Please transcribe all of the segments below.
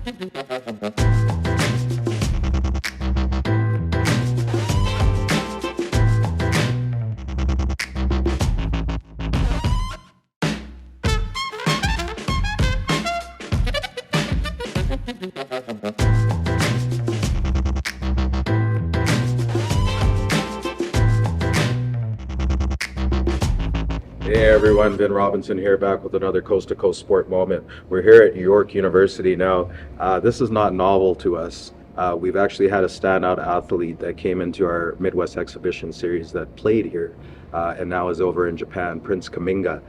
Hey everyone, Ben Robinson here, back with another Coast to Coast Sport Moment. We're here at York University now. This is not novel to us. We've actually had a standout athlete that came into our Midwest Exhibition Series that played here and now is over in Japan, Prince Kaminga.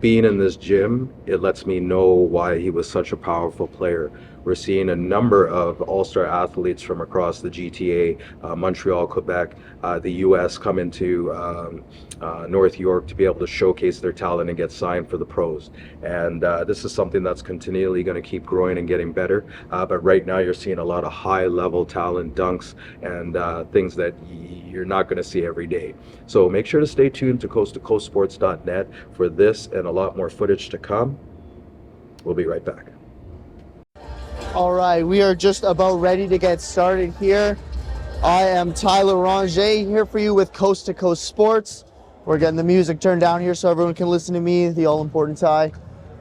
Being in this gym, it lets me know why he was such a powerful player. We're seeing a number of all-star athletes from across the GTA, Montreal, Quebec, the US come into North York to be able to showcase their talent and get signed for the pros. And this is something that's continually going to keep growing and getting better. But right now you're seeing a lot of high-level talent, dunks, and things that you're not going to see every day. So make sure to stay tuned to coasttocoastsports.net for this and a lot more footage to come. We'll be right back. All right, we are just about ready to get started here. I am Tyler Ranger here for you with Coast to Coast Sports. We're getting the music turned down here so everyone can listen to me, the all-important Ty.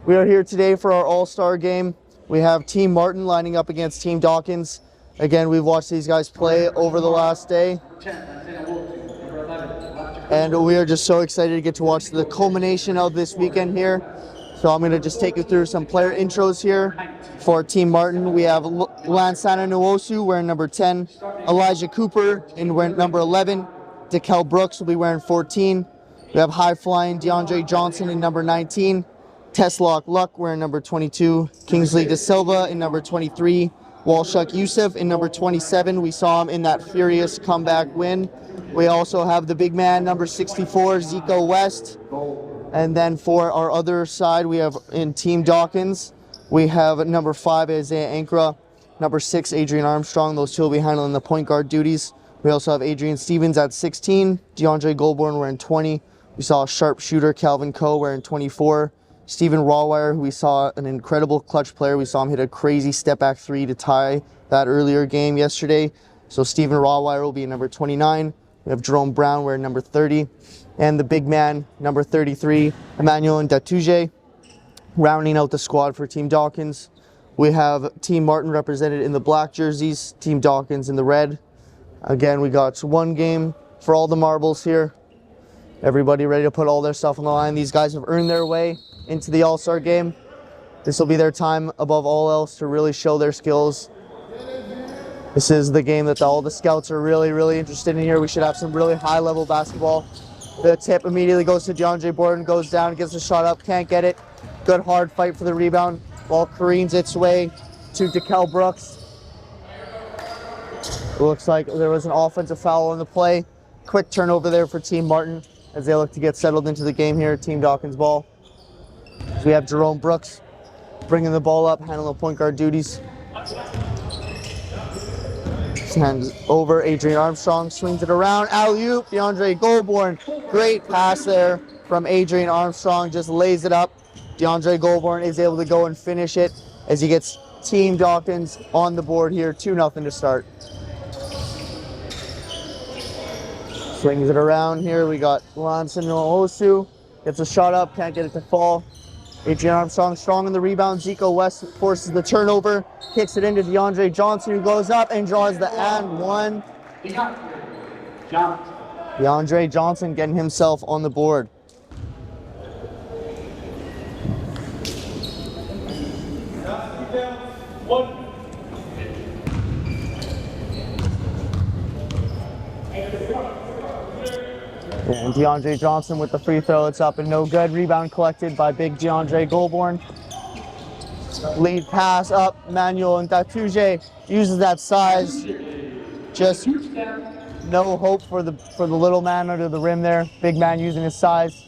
We are here today for our all-star game. We have Team Martin lining up against Team Dawkins. Again, we've watched these guys play over the last day. And we are just so excited to get to watch the culmination of this weekend here. So I'm going to just take you through some player intros here. For Team Martin, we have Lansana Nwosu wearing number 10, Elijah Cooper in wearing number 11, DeKel Brooks will be wearing 14. We have high-flying DeAndre Johnson in number 19, Teslock Luck wearing number 22, Kingsley De Silva in number 23, Walshuk Youssef in number 27. We saw him in that furious comeback win. We also have the big man, number 64, Zico West. And then for our other side, we have in Team Dawkins, we have number 5, Isaiah Ankra, number 6, Adrian Armstrong. Those two will be handling the point guard duties. We also have Adrian Stevens at 16, DeAndre Goldborn wearing 20. We saw a sharpshooter, Calvin Coe, wearing 24. Stephen Rawwire, who we saw an incredible clutch player. We saw him hit a crazy step-back 3 to tie that earlier game yesterday. So Stephen Rawwire will be number 29. We have Jerome Brown wearing number 30. And the big man, number 33, Emmanuel Ndatuje, rounding out the squad for Team Dawkins. We have Team Martin represented in the black jerseys, Team Dawkins in the red. Again, we got one game for all the marbles here. Everybody ready to put all their stuff on the line. These guys have earned their way into the All-Star game. This will be their time above all else to really show their skills. This is the game that all the scouts are really interested in here. We should have some really high-level basketball. The tip immediately goes to DeAndre Borden, goes down, gets the shot up, can't get it. Good hard fight for the rebound. Ball careens its way to DeKel Brooks. It looks like there was an offensive foul on the play. Quick turnover there for Team Martin as they look to get settled into the game here. Team Dawkins ball. So we have Jerome Brooks bringing the ball up, handling the point guard duties. Hands over, Adrian Armstrong swings it around, alley-oop, DeAndre Goldborn. Great pass there from Adrian Armstrong, just lays it up. DeAndre Goldborn is able to go and finish it as he gets Team Dawkins on the board here, 2-0 to start. Swings it around here, we got Lansana Nwosu, gets a shot up, can't get it to fall. Adrian Armstrong strong in the rebound. Zico West forces the turnover, kicks it into DeAndre Johnson, who goes up and draws the and one. DeAndre Johnson getting himself on the board. And DeAndre Johnson with the free throw, it's up and no good. Rebound collected by big DeAndre Goldborn. Lead pass up, Emmanuel Ndatuje uses that size. Just no hope for the little man under the rim there. Big man using his size.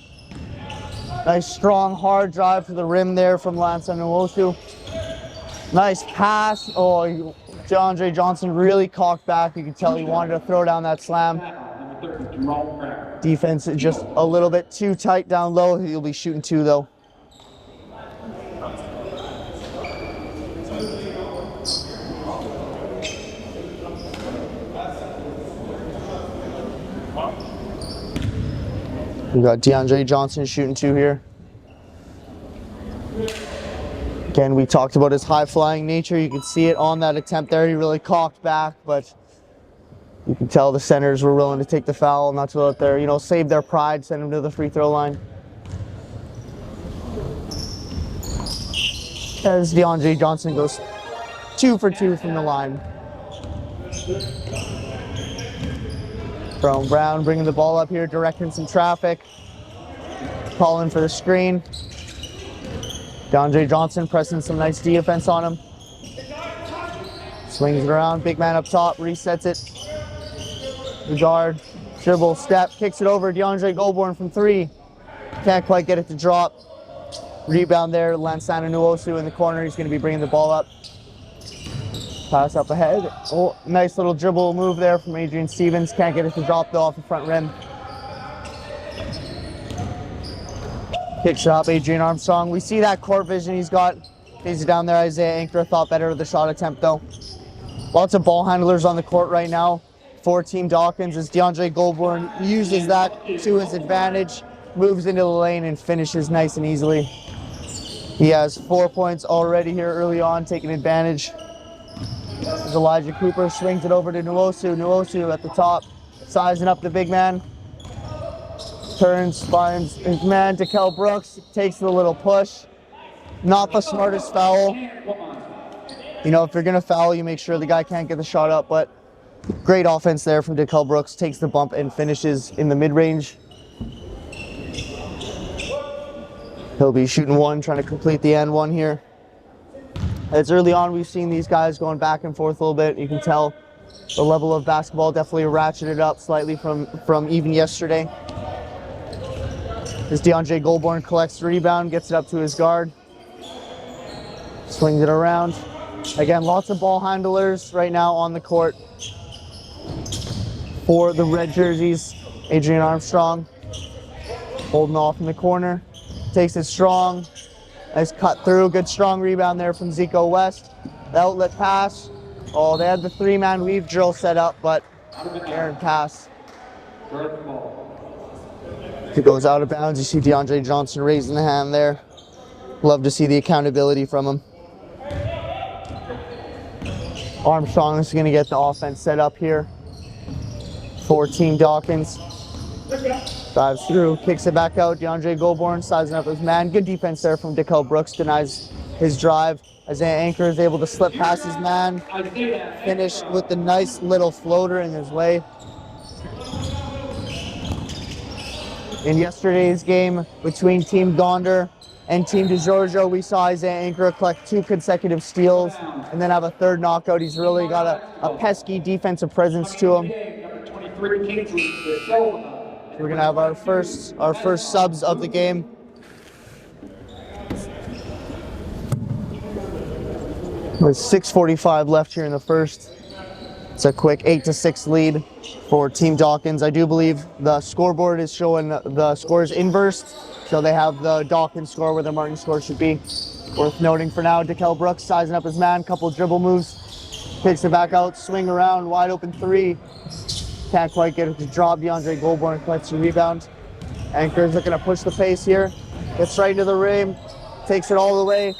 Nice strong hard drive to the rim there from Lansana Nwosu. Nice pass. Oh, DeAndre Johnson really cocked back. You can tell he wanted to throw down that slam. Defense is just a little bit too tight down low. He'll be shooting 2 though. We got DeAndre Johnson shooting 2 here. Again, we talked about his high-flying nature. You can see it on that attempt there. He really cocked back, but you can tell the centers were willing to take the foul, not to let their, save their pride, send him to the free throw line. As DeAndre Johnson goes 2 for 2 from the line. Jerome Brown bringing the ball up here, directing some traffic. Calling for the screen. DeAndre Johnson pressing some nice defense on him. Swings it around, big man up top, resets it. The guard, dribble, step, kicks it over. DeAndre Goulbourne from 3. Can't quite get it to drop. Rebound there, Lansana Nwosu in the corner. He's going to be bringing the ball up. Pass up ahead. Oh, nice little dribble move there from Adrian Stevens. Can't get it to drop though off the front rim. Kicks it up, Adrian Armstrong. We see that court vision he's got. He's down there. Isaiah Ankra thought better of the shot attempt though. Lots of ball handlers on the court right now for Team Dawkins as DeAndre Goulbourne uses that to his advantage, moves into the lane and finishes nice and easily. He has 4 points already here early on, taking advantage. As Elijah Cooper swings it over to Nwosu. Nwosu at the top, sizing up the big man. Turns, finds his man, Dekel Brooks, takes the little push. Not the smartest foul. If you're going to foul, you make sure the guy can't get the shot up, but great offense there from Dekel Brooks. Takes the bump and finishes in the mid-range. He'll be shooting 1, trying to complete the and 1 here. As early on, we've seen these guys going back and forth a little bit. You can tell the level of basketball definitely ratcheted up slightly from even yesterday. As DeAndre Goulbourne collects the rebound, gets it up to his guard. Swings it around. Again, lots of ball handlers right now on the court for the red jerseys. Adrian Armstrong holding off in the corner. Takes it strong. Nice cut through. Good strong rebound there from Zico West. The outlet pass. Oh, they had the 3-man weave drill set up, but errant pass. It goes out of bounds. You see DeAndre Johnson raising the hand there. Love to see the accountability from him. Armstrong is going to get the offense set up here for Team Dawkins. Drives through, kicks it back out. DeAndre Goulbourne sizing up his man. Good defense there from Dekel Brooks. Denies his drive. Isaiah Ankra is able to slip past his man. Finish with the nice little floater in his way. In yesterday's game between Team Gonder and Team DeGiorgio, we saw Isaiah Ankra collect 2 consecutive steals and then have a 3rd knockout. He's really got a pesky defensive presence to him. We're gonna have our first subs of the game. With 6:45 left here in the first. It's a quick 8-6 lead for Team Dawkins. I do believe the scoreboard is showing the scores inversed, so they have the Dawkins score where the Martin score should be. Worth noting for now, Dekel Brooks sizing up his man, couple dribble moves, kicks it back out, swing around, wide open 3. Can't quite get it to drop. DeAndre Goulbourne collects the rebound. Anchor's looking to push the pace here. Gets right into the rim, takes it all the way.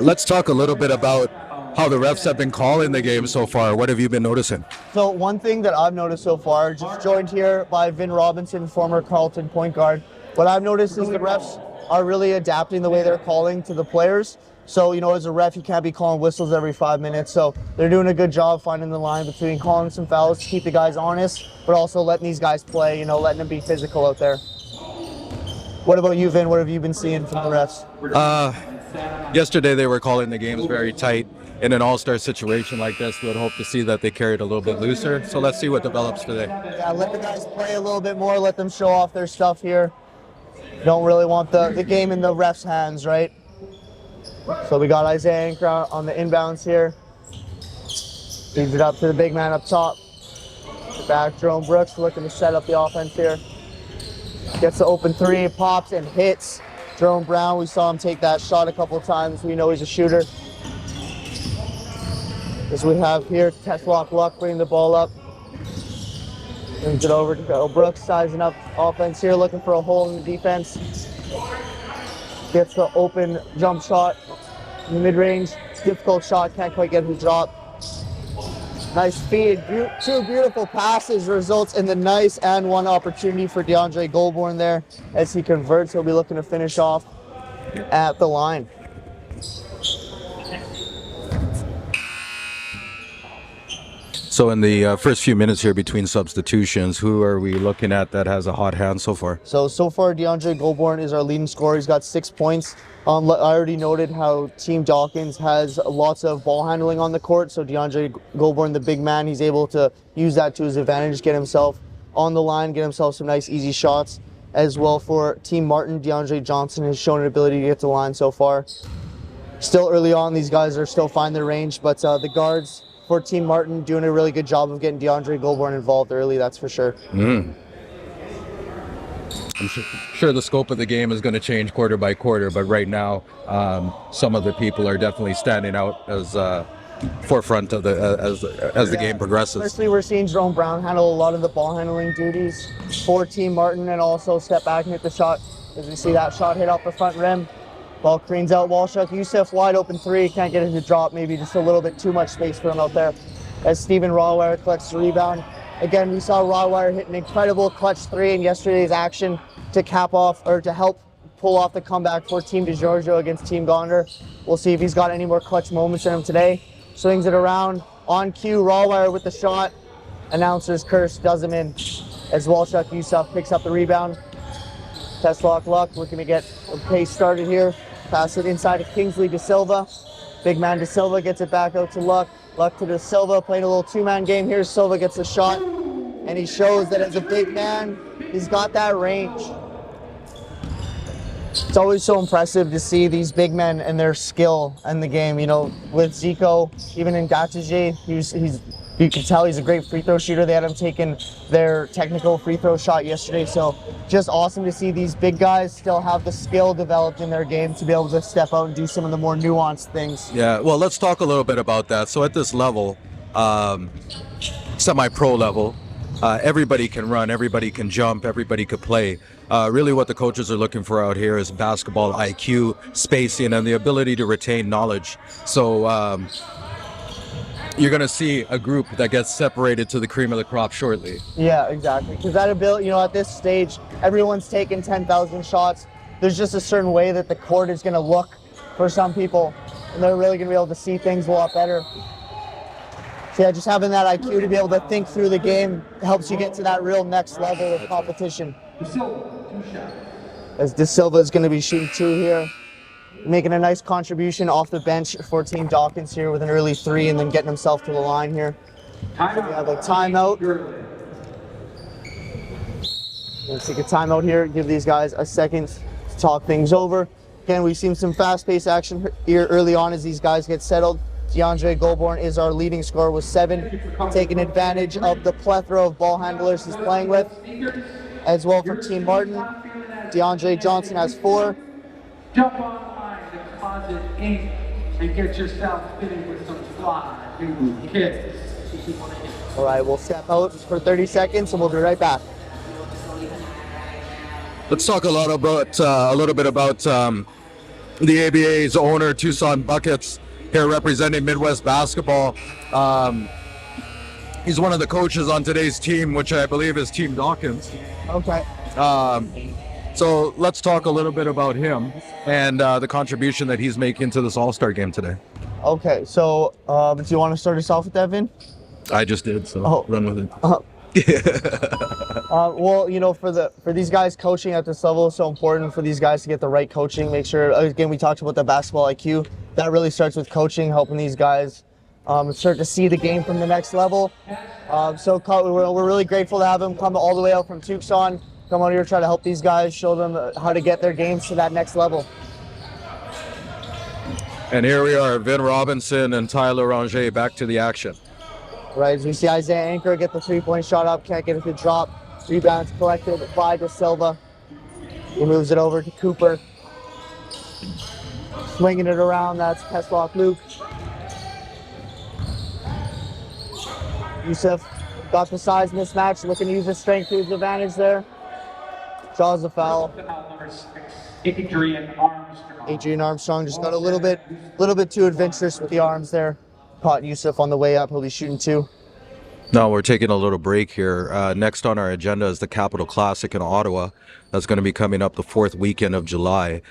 Let's talk a little bit about how the refs have been calling the game so far. What have you been noticing? So one thing that I've noticed so far, just joined here by Vin Robinson, former Carleton point guard. What I've noticed is the refs are really adapting the way they're calling to the players. So, as a ref, you can't be calling whistles every 5 minutes. So they're doing a good job finding the line between calling some fouls to keep the guys honest, but also letting these guys play, letting them be physical out there. What about you, Vin? What have you been seeing from the refs? Yesterday they were calling the games very tight. In an all-star situation like this, we would hope to see that they carry it a little bit looser. So let's see what develops today. Yeah, let the guys play a little bit more. Let them show off their stuff here. Don't really want the game in the refs' hands, right? So we got Isaiah Ankra on the inbounds here. Leaves it up to the big man up top. Back, Jerome Brooks looking to set up the offense here. Gets the open 3, pops and hits. Jerome Brown, we saw him take that shot a couple of times. We know he's a shooter. As we have here, Teslock Luck bringing the ball up. Moves it over to Bill Brooks, sizing up offense here, looking for a hole in the defense. Gets the open jump shot in the mid-range. Difficult shot, can't quite get the drop. Nice feed, two beautiful passes results in the nice and one opportunity for DeAndre Goulbourne there. As he converts, he'll be looking to finish off at the line. So in the first few minutes here between substitutions, who are we looking at that has a hot hand so far? So far, DeAndre Goulbourne is our leading scorer. He's got 6 points. I already noted how Team Dawkins has lots of ball handling on the court. So DeAndre Goulbourne, the big man, he's able to use that to his advantage, get himself on the line, get himself some nice easy shots. As well for Team Martin, DeAndre Johnson has shown an ability to get to the line so far. Still early on, these guys are still finding their range, but the guards for Team Martin doing a really good job of getting DeAndre Goulbourne involved early, that's for sure. I'm sure the scope of the game is going to change quarter by quarter, but right now some of the people are definitely standing out as forefront of the as the game progresses. Especially we're seeing Jerome Brown handle a lot of the ball handling duties for Team Martin, and also step back and hit the shot. As we see that shot hit off the front rim. Ball creens out, Walshuk Youssef, wide open three, can't get it to drop, maybe just a little bit too much space for him out there. As Stephen Rawwire collects the rebound. Again, we saw Rawwire hit an incredible clutch three in yesterday's action to cap off, or to help pull off the comeback for Team DeGiorgio against Team Gonder. We'll see if he's got any more clutch moments in him today. Swings it around, on cue, Rawwire with the shot. Announcer's curse does him in, as Walshuk Youssef picks up the rebound. Test-lock Luck looking to get a pace started here. Pass it inside to Kingsley De Silva. Big man De Silva gets it back out to Luck. Luck to De Silva, playing a little two-man game here. Silva gets the shot, and he shows that as a big man, he's got that range. It's always so impressive to see these big men and their skill in the game. You know, with Zico, even in Gatije, you can tell he's a great free throw shooter. They had him taking their technical free throw shot yesterday. So just awesome to see these big guys still have the skill developed in their game to be able to step out and do some of the more nuanced things. Yeah, well, let's talk a little bit about that. So at this level, semi-pro level, everybody can run, everybody can jump, everybody could play. Really what the coaches are looking for out here is basketball IQ, spacing, and the ability to retain knowledge. So you're going to see a group that gets separated to the cream of the crop shortly. Yeah, exactly. Because that ability, you know, at this stage, everyone's taking 10,000 shots. There's just a certain way that the court is going to look for some people, and they're really going to be able to see things a lot better. So yeah, just having that IQ to be able to think through the game helps you get to that real next level of competition. As De Silva is going to be shooting two here, making a nice contribution off the bench for Team Dawkins here with an early three, and then getting himself to the line here. We have a timeout. Let's take a timeout here, give these guys a second to talk things over. Again, we've seen some fast-paced action here early on as these guys get settled. DeAndre Goulbourne is our leading scorer with 7, taking advantage of the plethora of ball handlers he's playing with. As well for Team Martin, DeAndre Johnson has 4. Jump online to Closet Inc. and get yourself fitted with some fly new kits. All right, we'll step out for 30 seconds and we'll be right back. Let's talk a little bit about the ABA's owner, Tucson Buckets, here representing Midwest basketball. He's one of the coaches on today's team, which I believe is Team Dawkins. Okay. So let's talk a little bit about him and the contribution that he's making to this All-Star game today. Okay, so do you want to start us off with that, Vin? I just did, so run with it. Well, you know, for these guys, coaching at this level is so important for these guys to get the right coaching. Make sure, again, we talked about the basketball IQ. That really starts with coaching, helping these guys start to see the game from the next level. So we're really grateful to have him come all the way out from Tucson, come out here, try to help these guys, show them how to get their games to that next level. And here we are, Vin Robinson and Tyler Ranger back to the action. Right, as we see Isaiah Anchor get the three-point shot up, can't get it to drop. Rebounds collected by De Silva. He moves it over to Cooper. Swinging it around, that's Peslock Luke. Youssef Got the size mismatch, looking to use his strength to his advantage there. Draws the foul. Number 6, Adrian Armstrong. Adrian Armstrong just got a little bit too adventurous with the arms there. Caught Yusuf on the way up. He'll be shooting 2. Now we're taking a little break here. Next on our agenda is the Capital Classic in Ottawa. That's going to be coming up the 4th weekend of July.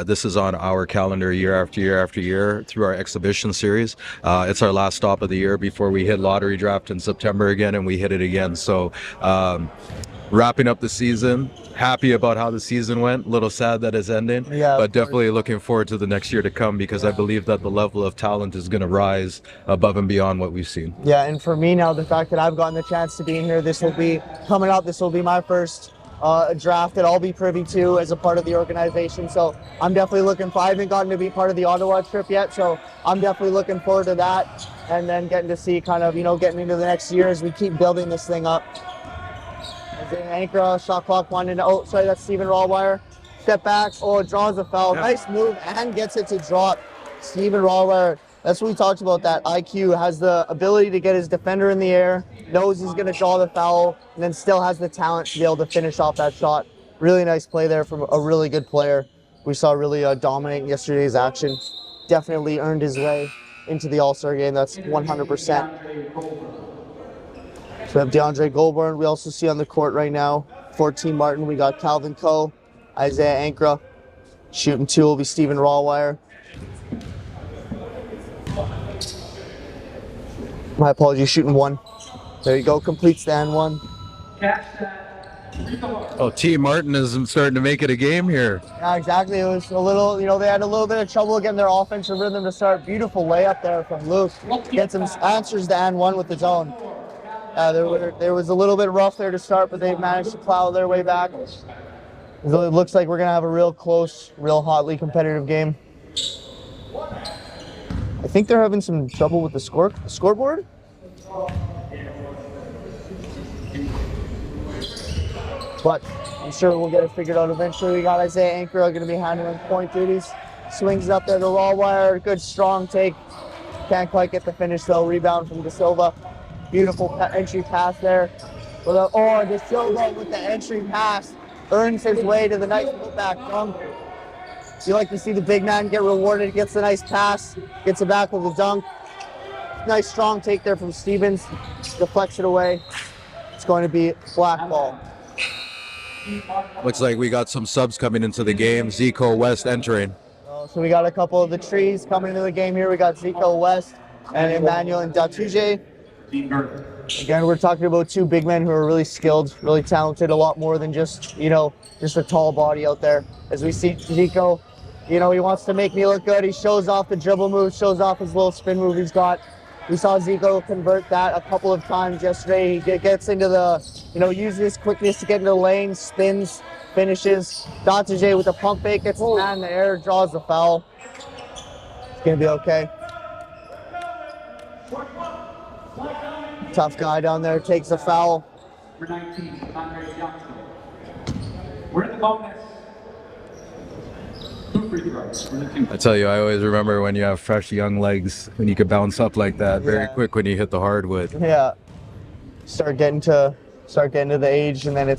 This is on our calendar year after year after year through our exhibition series. It's our last stop of the year before we hit lottery draft in September again, and we hit it again. So wrapping up the season, happy about how the season went, a little sad that it's ending, but definitely looking forward to the next year to come, because I believe that the level of talent is going to rise above and beyond what we've seen. Yeah, and for me now, the fact that I've gotten the chance to be in here, this will be my first draft that I'll be privy to as a part of the organization. So I'm definitely I haven't gotten to be part of the Ottawa trip yet, so I'm definitely looking forward to that, and then getting to see kind of, getting into the next year as we keep building this thing up. Ankara, shot clock winding. Oh, sorry, that's Stephen Rawwire. Step back. Oh, draws a foul. Yeah. Nice move and gets it to drop. Stephen Rawwire. That's what we talked about. That IQ has the ability to get his defender in the air, knows he's going to draw the foul, and then still has the talent to be able to finish off that shot. Really nice play there from a really good player. We saw really dominate yesterday's action. Definitely earned his way into the All-Star game. That's 100%. So we have DeAndre Goulburn. We also see on the court right now for Team Martin, we got Calvin Coe, Isaiah Ankara. Shooting 2 will be Stephen Rawwire. My apologies, shooting 1. There you go, completes the and 1. Oh, Team Martin is starting to make it a game here. Yeah, exactly. It was a little, they had a little bit of trouble getting their offensive rhythm to start. Beautiful layup there from Luke. Gets him, answers the and 1 with his own. There was a little bit rough there to start, but they managed to plow their way back. So it looks like we're going to have a real close, real hotly competitive game. I think they're having some trouble with the scoreboard. But I'm sure we'll get it figured out eventually. We got Isaiah Ankara going to be handling point duties. Swings it up there to Rawwire. Good strong take. Can't quite get the finish though. Rebound from De Silva. Beautiful entry pass there. De Silva with the entry pass earns his way to the nice putback dunk. You like to see the big man get rewarded, gets a nice pass, gets it back with a dunk. Nice strong take there from Stevens. Deflects it away. It's going to be black ball. Looks like we got some subs coming into the game. Zico West entering. So we got a couple of the trees coming into the game here. We got Zico West and Emmanuel and Datuje. Again, we're talking about 2 big men who are really skilled, really talented, a lot more than just a tall body out there. As we see Zico, he wants to make me look good. He shows off the dribble move, shows off his little spin move he's got. We saw Zico convert that a couple of times yesterday. He gets into uses his quickness to get into the lane, spins, finishes. Datuje with a pump fake, gets the man in the air, draws the foul. It's going to be okay. Tough guy down there, takes a foul. Number 19, Andre Johnson. We're in the bonus. 2 free throws. I tell you, I always remember when you have fresh young legs, when you could bounce up like that very quick when you hit the hardwood. Yeah. Start getting to the age, and then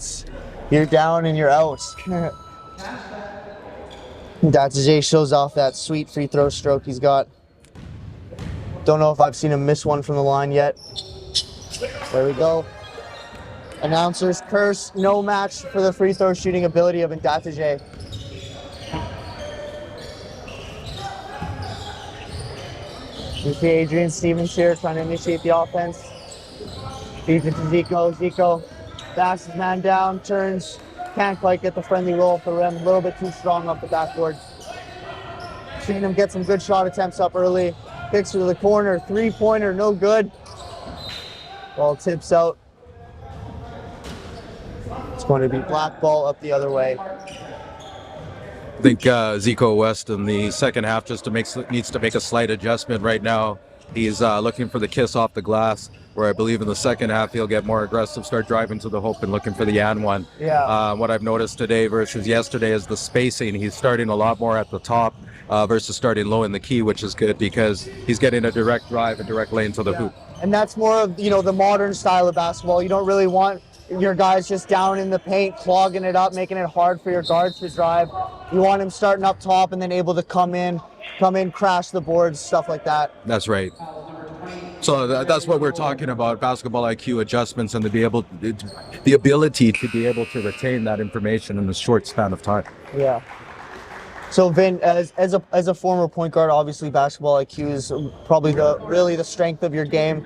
you're down and you're out. Datuje shows off that sweet free throw stroke he's got. Don't know if I've seen him miss one from the line yet. There we go. Announcers curse, no match for the free throw shooting ability of Datuje. You see Adrian Stevens here trying to initiate the offense. Feeds it to Zico. Zico backs his man down, turns, can't quite get the friendly roll off the rim. A little bit too strong off the backboard. Seeing him get some good shot attempts up early. Kicks to the corner, 3-pointer, no good. Ball tips out. It's going to be black ball up the other way. I think Zico West in the second half needs to make a slight adjustment right now. He's looking for the kiss off the glass, where I believe in the second half he'll get more aggressive, start driving to the hoop and looking for the and one. Yeah. What I've noticed today versus yesterday is the spacing. He's starting a lot more at the top versus starting low in the key, which is good because he's getting a direct drive, a direct lane to the hoop. And that's more of, you know, the modern style of basketball. You don't really want your guys just down in the paint, clogging it up, making it hard for your guards to drive. You want him starting up top and then able to come in, crash the boards, stuff like that. That's right. So that's what we're talking about: basketball IQ adjustments and the ability to be able to retain that information in a short span of time. Yeah. So Vin, as a former point guard, obviously basketball IQ is probably the strength of your game.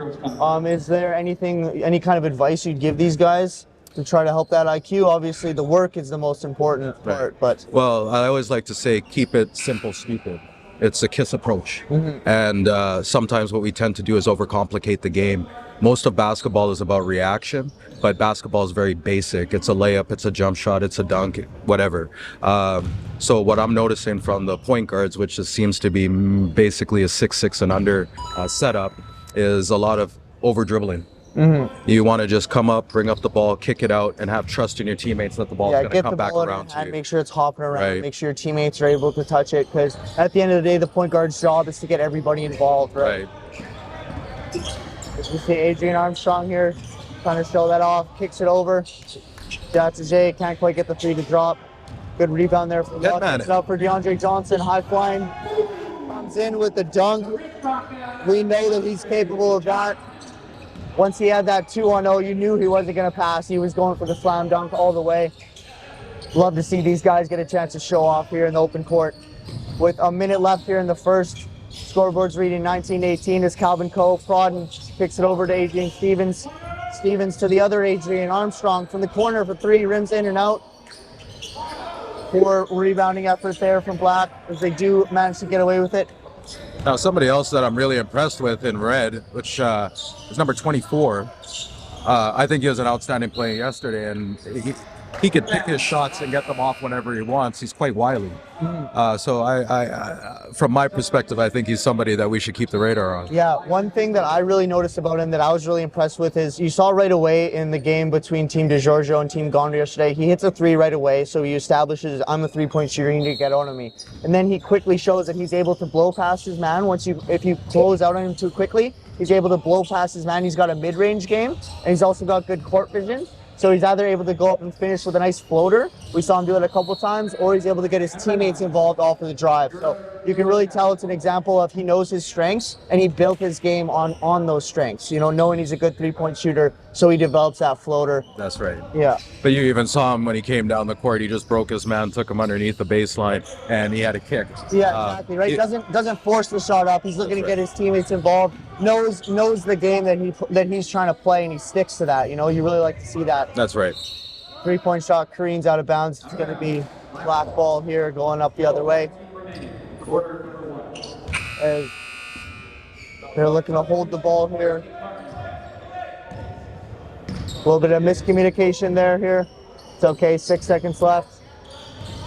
Is there any kind of advice you'd give these guys to try to help that IQ? Obviously, the work is the most important part, but well, I always like to say, keep it simple, stupid. It's a KISS approach, and sometimes what we tend to do is overcomplicate the game. Most of basketball is about reaction, but basketball is very basic. It's a layup, it's a jump shot, it's a dunk, whatever. So what I'm noticing from the point guards, which seems to be basically a 6'6" and under setup, is a lot of over dribbling. You want to just come up, bring up the ball, kick it out, and have trust in your teammates that the ball's going to come back around to you. Make sure it's hopping around, make sure your teammates are able to touch it, because at the end of the day, the point guard's job is to get everybody involved, right? As we see Adrian Armstrong here, trying to show that off, kicks it over. Shout to Jay, can't quite get the three to drop. Good rebound there from Luck. It's up for DeAndre Johnson, high flying. Comes in with the dunk. We know that he's capable of that. Once he had that 2-on-0, you knew he wasn't going to pass. He was going for the slam dunk all the way. Love to see these guys get a chance to show off here in the open court. With a minute left here in the first, scoreboard's reading 19-18 as Calvin Coe, Prodden kicks it over to Adrian Stevens. Stevens to the other Adrian Armstrong from the corner for three, rims in and out. Poor rebounding effort there from Black as they do manage to get away with it. Now, somebody else that I'm really impressed with in red, which is number 24, I think he was an outstanding play yesterday, and he could pick his shots and get them off whenever he wants. He's quite wily. So I, from my perspective, I think he's somebody that we should keep the radar on. Yeah, one thing that I really noticed about him that I was really impressed with is you saw right away in the game between Team DeGiorgio and Team Gondar yesterday, he hits a three right away, so he establishes, I'm a three-point shooter, you need to get on me. And then he quickly shows that he's able to blow past his man. If you close out on him too quickly, he's able to blow past his man. He's got a mid-range game, and he's also got good court vision. So he's either able to go up and finish with a nice floater, we saw him do it a couple times, or he's able to get his teammates involved off of the drive. So you can really tell it's an example of he knows his strengths, and he built his game on those strengths, you know, knowing he's a good three-point shooter, so he develops that floater. That's right. Yeah. But you even saw him when he came down the court, he just broke his man, took him underneath the baseline, and he had a kick. Yeah, exactly, right? Doesn't force the shot up. He's looking to get his teammates involved, knows the game that he's trying to play, and he sticks to that. You know, you really like to see that. That's right. Three-point shot, Kareem's out of bounds. It's going to be black ball here, going up the other way. As they're looking to hold the ball here. A little bit of miscommunication there. It's okay, 6 seconds left.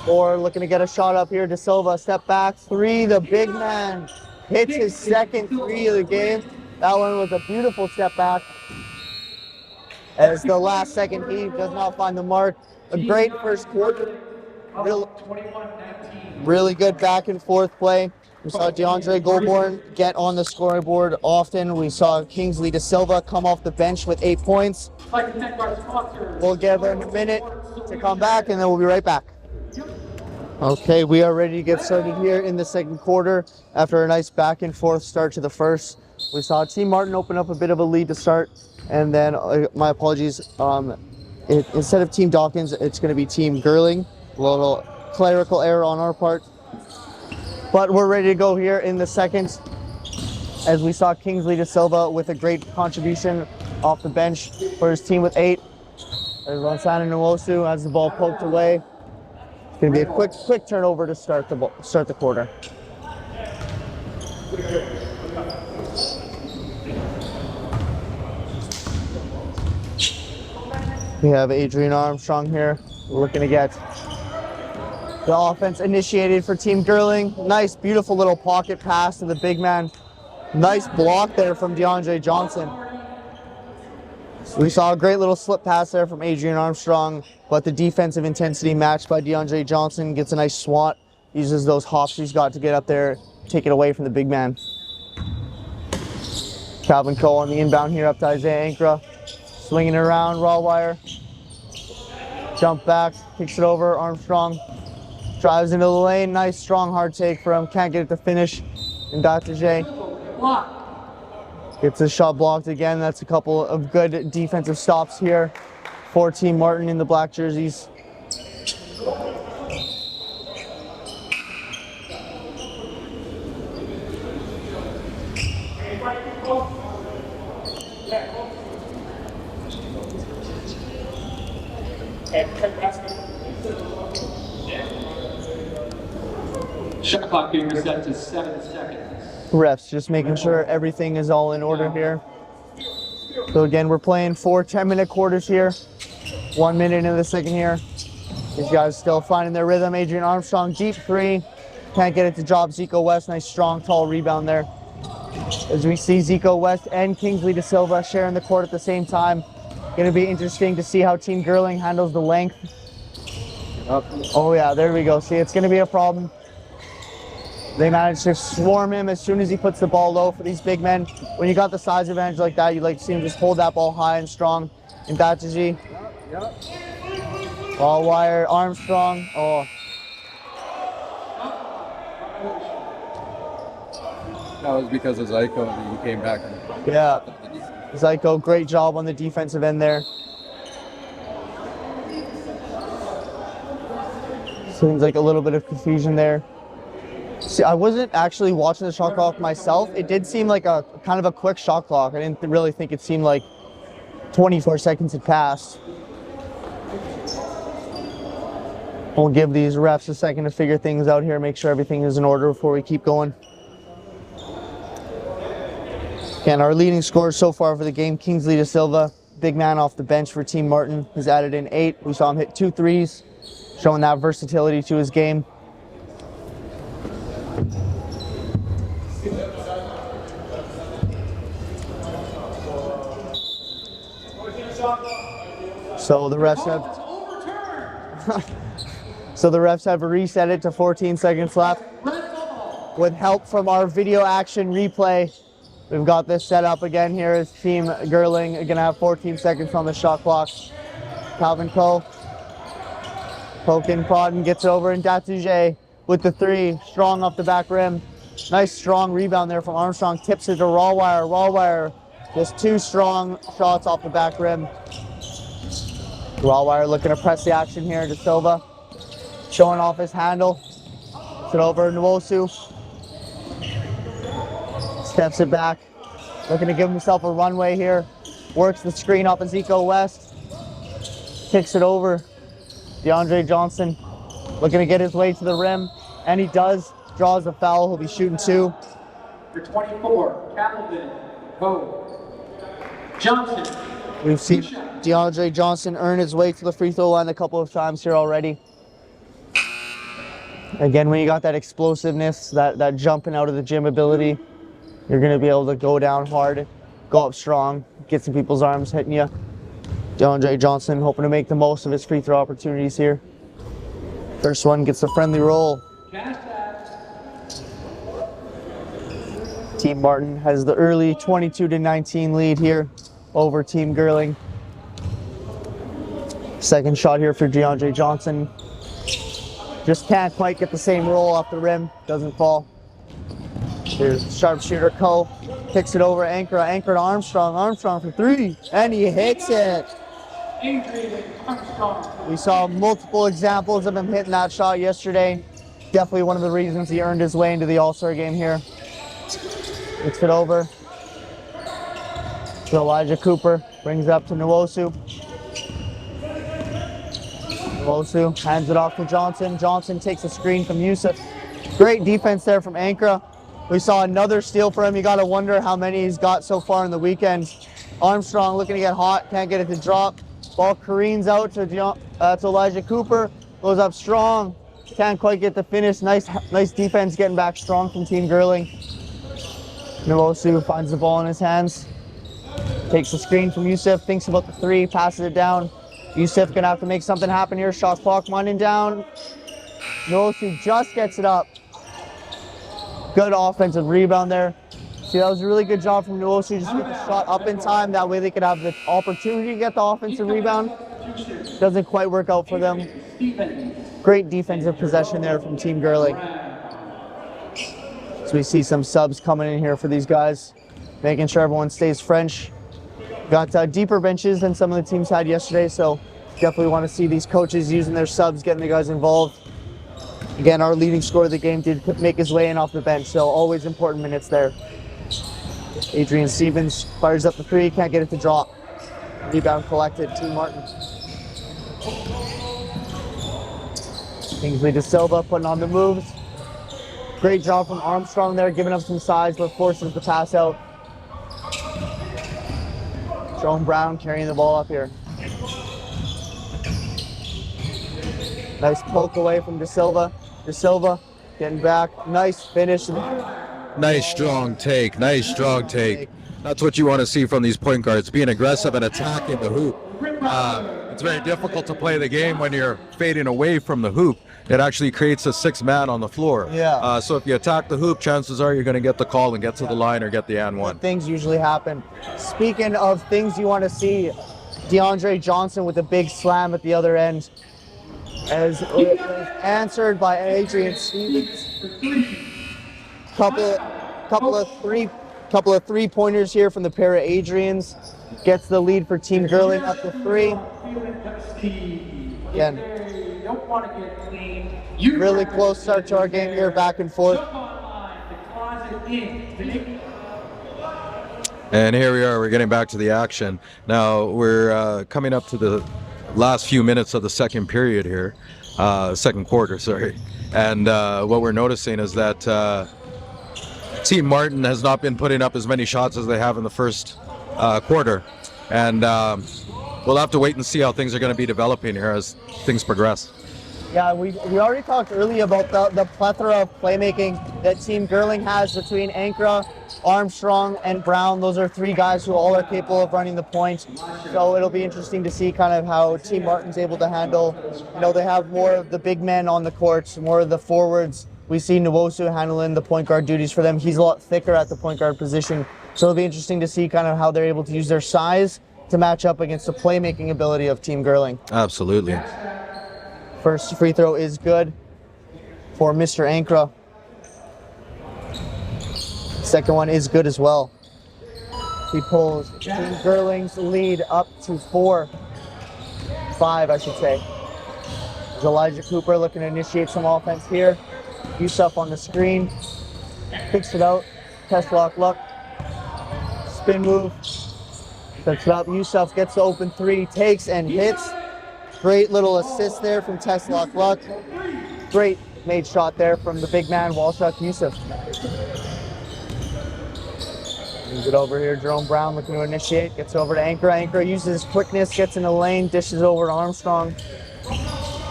Or looking to get a shot up here. De Silva, step back, three. The big man hits his second three of the game. That one was a beautiful step back. As the last second heave does not find the mark. A great first quarter. Really good back and forth play. We saw DeAndre Goulbourne get on the scoreboard often. We saw Kingsley De Silva come off the bench with 8 points. We'll give him a minute to come back, and then we'll be right back. Okay, we are ready to get started here in the second quarter. After a nice back and forth start to the first, we saw Team Martin open up a bit of a lead to start, and then my apologies, instead of Team Dawkins, it's going to be Team Girling. A little clerical error on our part, but we're ready to go here in the second, as we saw Kingsley De Silva with a great contribution off the bench for his team with 8. There's Lansana Nwosu has the ball poked away. It's going to be a quick turnover to start the quarter. We have Adrian Armstrong here. We're looking to get the offense initiated for Team Girling. Nice, beautiful little pocket pass to the big man Nice block there from DeAndre Johnson. We saw a great little slip pass there from Adrian Armstrong, but the defensive intensity matched by DeAndre Johnson. Gets a nice swat, uses those hops he's got to get up there, take it away from the big man. Calvin Cole on the inbound here up to Isaiah Ankra. Swinging it around, raw wire. Jump back, kicks it over, Armstrong. Drives into the lane, nice strong hard take for him. Can't get it to finish. And Dr. J gets his shot blocked again. That's a couple of good defensive stops here for Team Martin in the black jerseys. Shot clock being reset to 7 seconds. Refs just making sure everything is all in order here. So again, we're playing 4 10-minute quarters here. 1 minute into the second here. These guys still finding their rhythm. Adrian Armstrong, deep three. Can't get it to drop. Zico West, nice strong tall rebound there. As we see Zico West and Kingsley De Silva sharing the court at the same time. Going to be interesting to see how Team Girling handles the length. Oh yeah, there we go. See, it's going to be a problem. They managed to swarm him as soon as he puts the ball low for these big men. When you got the size advantage like that, you like to see him just hold that ball high and strong. And Bataji. Ball wire, Armstrong. Oh. That was because of Zico and he came back. Yeah. Zico, great job on the defensive end there. Seems like a little bit of confusion there. See, I wasn't actually watching the shot clock myself. It did seem like a kind of a quick shot clock. I didn't really think it seemed like 24 seconds had passed. We'll give these refs a second to figure things out here, make sure everything is in order before we keep going. And our leading scorers so far for the game, Kingsley De Silva, big man off the bench for Team Martin, has added in 8. We saw him hit 2 threes, showing that versatility to his game. So the refs have reset it to 14 seconds left. With help from our video action replay, we've got this set up again here as Team Girling going to have 14 seconds on the shot clock. Calvin Cole, poking, prodding, gets it over, and Datuje with the 3, strong off the back rim. Nice strong rebound there from Armstrong, tips it to Raw Wire, just 2 strong shots off the back rim. Raw Wire looking to press the action here. De Silva showing off his handle. Gets it over Nwosu. Steps it back. Looking to give himself a runway here. Works the screen off of Zico West. Kicks it over. DeAndre Johnson looking to get his way to the rim. And he does. Draws a foul. He'll be shooting 2. For 24, Calvin Cole. Johnson. We've seen DeAndre Johnson earn his way to the free throw line a couple of times here already. Again, when you got that explosiveness, that jumping out of the gym ability, you're going to be able to go down hard, go up strong, get some people's arms hitting you. DeAndre Johnson hoping to make the most of his free throw opportunities here. First one gets a friendly roll. Team Martin has the early 22-19 lead here over Team Girling. Second shot here for DeAndre Johnson. Just can't quite get the same roll off the rim. Doesn't fall. Here's sharpshooter Cole. Kicks it over Ankra to Armstrong. Armstrong for 3. And he hits it. We saw multiple examples of him hitting that shot yesterday. Definitely one of the reasons he earned his way into the All-Star game here. Kicks it over to Elijah Cooper. Brings it up to Nwosu. Nwosu hands it off to Johnson. Johnson takes a screen from Yusuf. Great defense there from Ankra. We saw another steal for him. You got to wonder how many he's got so far in the weekend. Armstrong looking to get hot. Can't get it to drop. Ball careens out to Elijah Cooper. Goes up strong. Can't quite get the finish. Nice defense getting back strong from Team Girling. Nwosu finds the ball in his hands. Takes the screen from Yusuf, thinks about the three, passes it down. Yusuf gonna have to make something happen here. Shot clock winding down. Nwosu just gets it up. Good offensive rebound there. See, that was a really good job from Nwosu, just get the shot up in time. That way they could have the opportunity to get the offensive rebound. Doesn't quite work out for them. Great defensive possession there from Team Girling. So we see some subs coming in here for these guys, making sure everyone stays French. Got deeper benches than some of the teams had yesterday, so definitely want to see these coaches using their subs, getting the guys involved. Again, our leading scorer of the game did make his way in off the bench, so always important minutes there. Adrian Stevens fires up the three, can't get it to drop. Rebound collected, Team Martin. Kingsley De Silva putting on the moves. Great job from Armstrong there, giving up some size, but forces the pass out. Jerome Brown carrying the ball up here. Nice poke away from De Silva. De Silva getting back. Nice finish. Nice strong take. Nice strong take. That's what you want to see from these point guards, being aggressive and attacking the hoop. It's very difficult to play the game when you're fading away from the hoop. It actually creates a sixth man on the floor. Yeah. So if you attack the hoop, chances are you're going to get the call and get to the line or get the and one. Things usually happen. Speaking of things you want to see, DeAndre Johnson with a big slam at the other end, as it was answered by Adrian Stevens. Couple of three-pointers here from the pair of Adrians. Gets the lead for Team Girling up to three. Again, really close start to our game here, back and forth. And here we are, we're getting back to the action. Now we're coming up to the last few minutes of the second period here, second quarter, sorry. And what we're noticing is that Team Martin has not been putting up as many shots as they have in the first quarter. And we'll have to wait and see how things are going to be developing here as things progress. Yeah, we already talked earlier about the plethora of playmaking that Team Girling has between Ankra, Armstrong, and Brown. Those are three guys who all are capable of running the point. So it'll be interesting to see kind of how Team Martin's able to handle. You know, they have more of the big men on the court, more of the forwards. We see Nwosu handling the point guard duties for them. He's a lot thicker at the point guard position. So it'll be interesting to see kind of how they're able to use their size to match up against the playmaking ability of Team Girling. Absolutely. First free throw is good for Mr. Ankra. Second one is good as well. He pulls Team Girling's lead up to 5, I should say. There's Elijah Cooper looking to initiate some offense here. Yusuf on the screen. Picks it out. Test lock luck. Spin move. Sets it up. Yusuf gets the open three. Takes and hits. Great little assist there from Teslock Luck. Great made shot there from the big man, Walshuk Yusuf. Moves it over here, Jerome Brown looking to initiate. Gets over to Ankra. Ankra uses his quickness, gets in the lane, dishes over to Armstrong.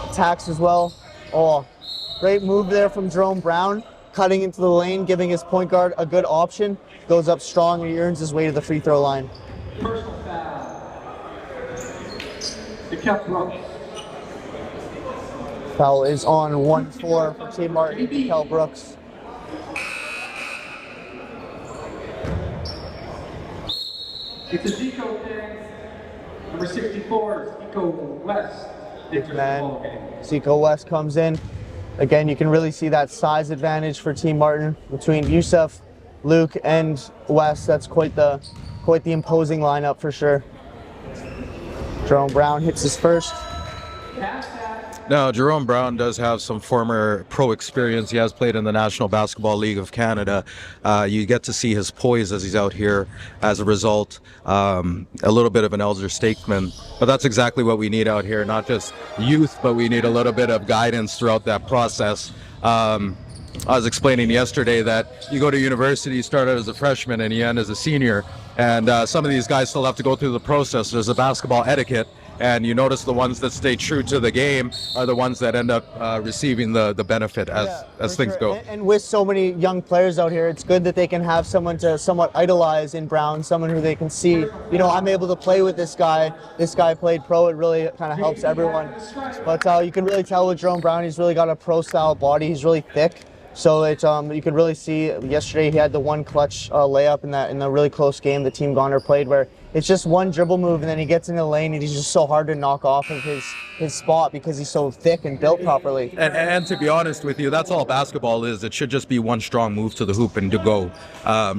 Attacks as well. Oh, great move there from Jerome Brown. Cutting into the lane, giving his point guard a good option. Goes up strong and he earns his way to the free throw line. Personal foul. Brooks. Foul is on 1-4 for Team Martin, Kel Brooks. It's a Zico thing. Number 64, Zico West. Big man, Zico West comes in. Again, you can really see that size advantage for Team Martin between Yusuf, Luke, and West. That's quite the imposing lineup for sure. Jerome Brown hits his first. Now, Jerome Brown does have some former pro experience. He has played in the National Basketball League of Canada. You get to see his poise as he's out here. As a result, a little bit of an elder statesman. But that's exactly what we need out here. Not just youth, but we need a little bit of guidance throughout that process. I was explaining yesterday that you go to university, you start out as a freshman and you end as a senior. And some of these guys still have to go through the process. There's a basketball etiquette. and you notice the ones that stay true to the game are the ones that end up receiving the benefit as For things sure. go. And with so many young players out here, it's good that they can have someone to somewhat idolize in Brown, someone who they can see, you know, I'm able to play with this guy. This guy played pro. It really kind of helps everyone. But you can really tell with Jerome Brown, he's really got a pro-style body. He's really thick. So it's you could really see yesterday he had the one clutch layup in the really close game that Team Goner played, where it's just one dribble move and then he gets in the lane and he's just so hard to knock off of his spot because he's so thick and built properly. And to be honest with you, that's all basketball is. It should just be one strong move to the hoop and to go.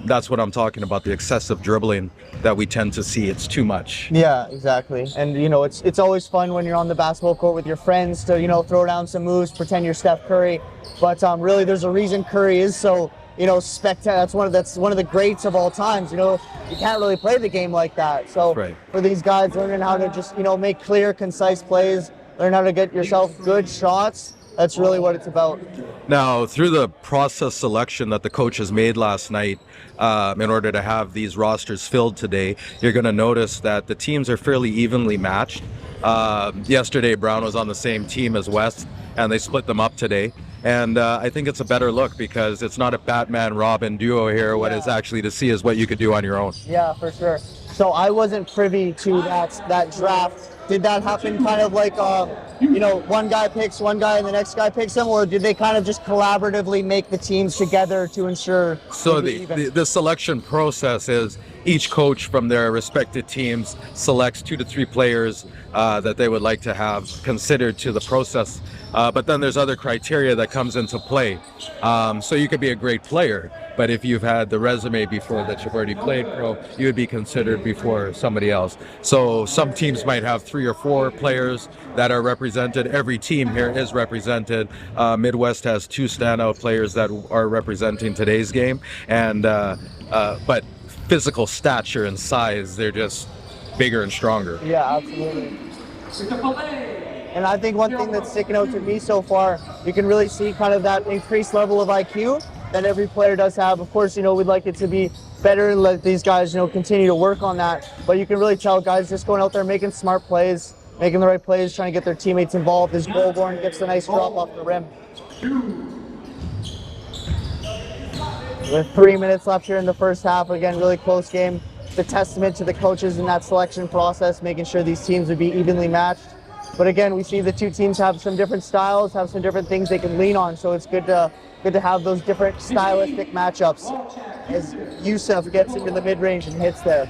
That's what I'm talking about, the excessive dribbling that we tend to see. It's too much. Yeah, exactly. And you know, it's always fun when you're on the basketball court with your friends to, you know, throw down some moves, pretend you're Steph Curry. But really, there's a reason Curry is so, you know, spectacular. That's one of the greats of all times. You know, you can't really play the game like that. So for these guys, learning how to just, you know, make clear, concise plays, learn how to get yourself good shots. That's really what it's about. Now, through the process selection that the coaches made last night, in order to have these rosters filled today, you're going to notice that the teams are fairly evenly matched. Yesterday, Brown was on the same team as West, and they split them up today. And I think it's a better look because it's not a Batman-Robin duo here. What it's actually to see is what you could do on your own. Yeah, for sure. So I wasn't privy to that draft. Did that happen kind of like, you know, one guy picks one guy and the next guy picks him, or did they kind of just collaboratively make the teams together to ensure? So the selection process is each coach from their respective teams selects 2 to 3 players that they would like to have considered to the process. But then there's other criteria that comes into play. So you could be a great player, but if you've had the resume before that you've already played pro, you would be considered before somebody else. So some teams might have 3 or 4 players that are represented. Every team here is represented. Midwest has 2 standout players that are representing today's game, and but physical stature and size, they're just bigger and stronger. Yeah, absolutely. And I think one thing that's sticking out to me so far, you can really see kind of that increased level of IQ that every player does have. Of course, you know, we'd like it to be better and let these guys, you know, continue to work on that. But you can really tell guys just going out there making smart plays, making the right plays, trying to get their teammates involved. As Goldborn gets a nice drop off the rim. With 3 minutes left here in the first half, again, really close game. The testament to the coaches in that selection process, making sure these teams would be evenly matched. But again, we see the 2 teams have some different styles, have some different things they can lean on. So it's good to have those different stylistic matchups as Yusuf gets into the mid-range and hits there.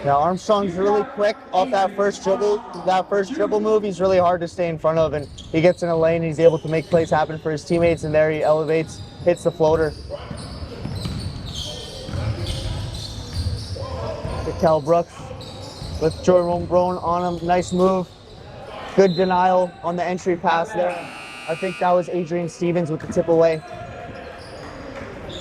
Now Armstrong's really quick off that first dribble move. He's really hard to stay in front of, and he gets in a lane and he's able to make plays happen for his teammates, and there he elevates, hits the floater. Cal Brooks with Jerome Brown on him. Nice move. Good denial on the entry pass there. I think that was Adrian Stevens with the tip away.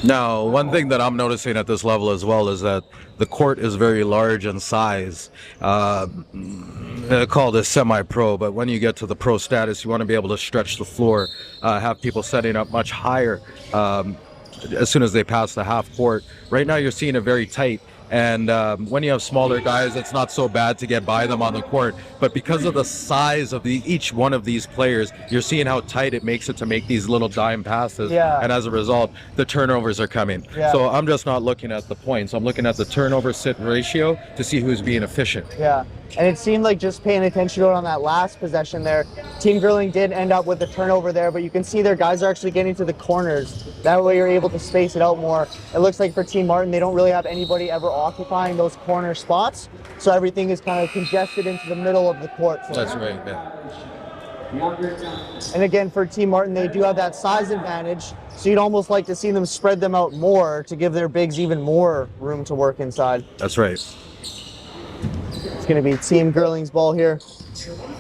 Now, one thing that I'm noticing at this level as well is that the court is very large in size. They call this semi-pro, but when you get to the pro status, you want to be able to stretch the floor, have people setting up much higher as soon as they pass the half court. Right now, you're seeing it very tight. And when you have smaller guys, it's not so bad to get by them on the court. But because of the size of each one of these players, you're seeing how tight it makes it to make these little dime passes. Yeah. And as a result, the turnovers are coming. Yeah. So I'm just not looking at the points. I'm looking at the turnover-sit ratio to see who's being efficient. Yeah. And it seemed like just paying attention to it on that last possession there, Team Girling did end up with a turnover there, but you can see their guys are actually getting to the corners. That way you're able to space it out more. It looks like for Team Martin, they don't really have anybody ever occupying those corner spots, so everything is kind of congested into the middle of the court. That's right, yeah. And again, for Team Martin, they do have that size advantage, so you'd almost like to see them spread them out more to give their bigs even more room to work inside. That's right. It's going to be Team Girling's ball here.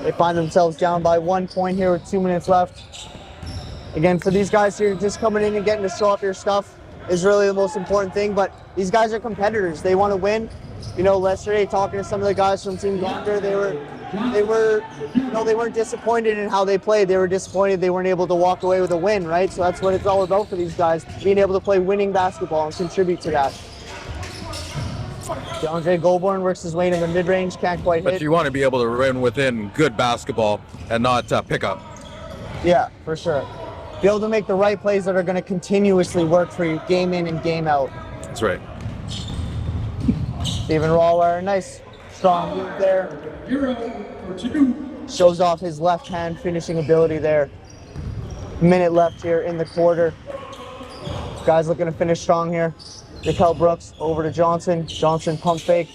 They find themselves down by 1 point here with 2 minutes left. Again, for these guys here, just coming in and getting to show off your stuff is really the most important thing, but these guys are competitors. They want to win. You know, yesterday talking to some of the guys from Team Gonder, they weren't disappointed in how they played. They were disappointed they weren't able to walk away with a win, right? So that's what it's all about for these guys, being able to play winning basketball and contribute to that. DeAndre Goulbourne works his way into the mid-range, can't quite But hit. you want to be able to run within good basketball and not pick up. Yeah, for sure. Be able to make the right plays that are going to continuously work for you game in and game out. That's right. Steven Rawwire, nice strong move there. Hero for 2. Shows off his left hand finishing ability there. Minute left here in the quarter. Guys looking to finish strong here. Nickel Brooks over to Johnson. Johnson pump fake.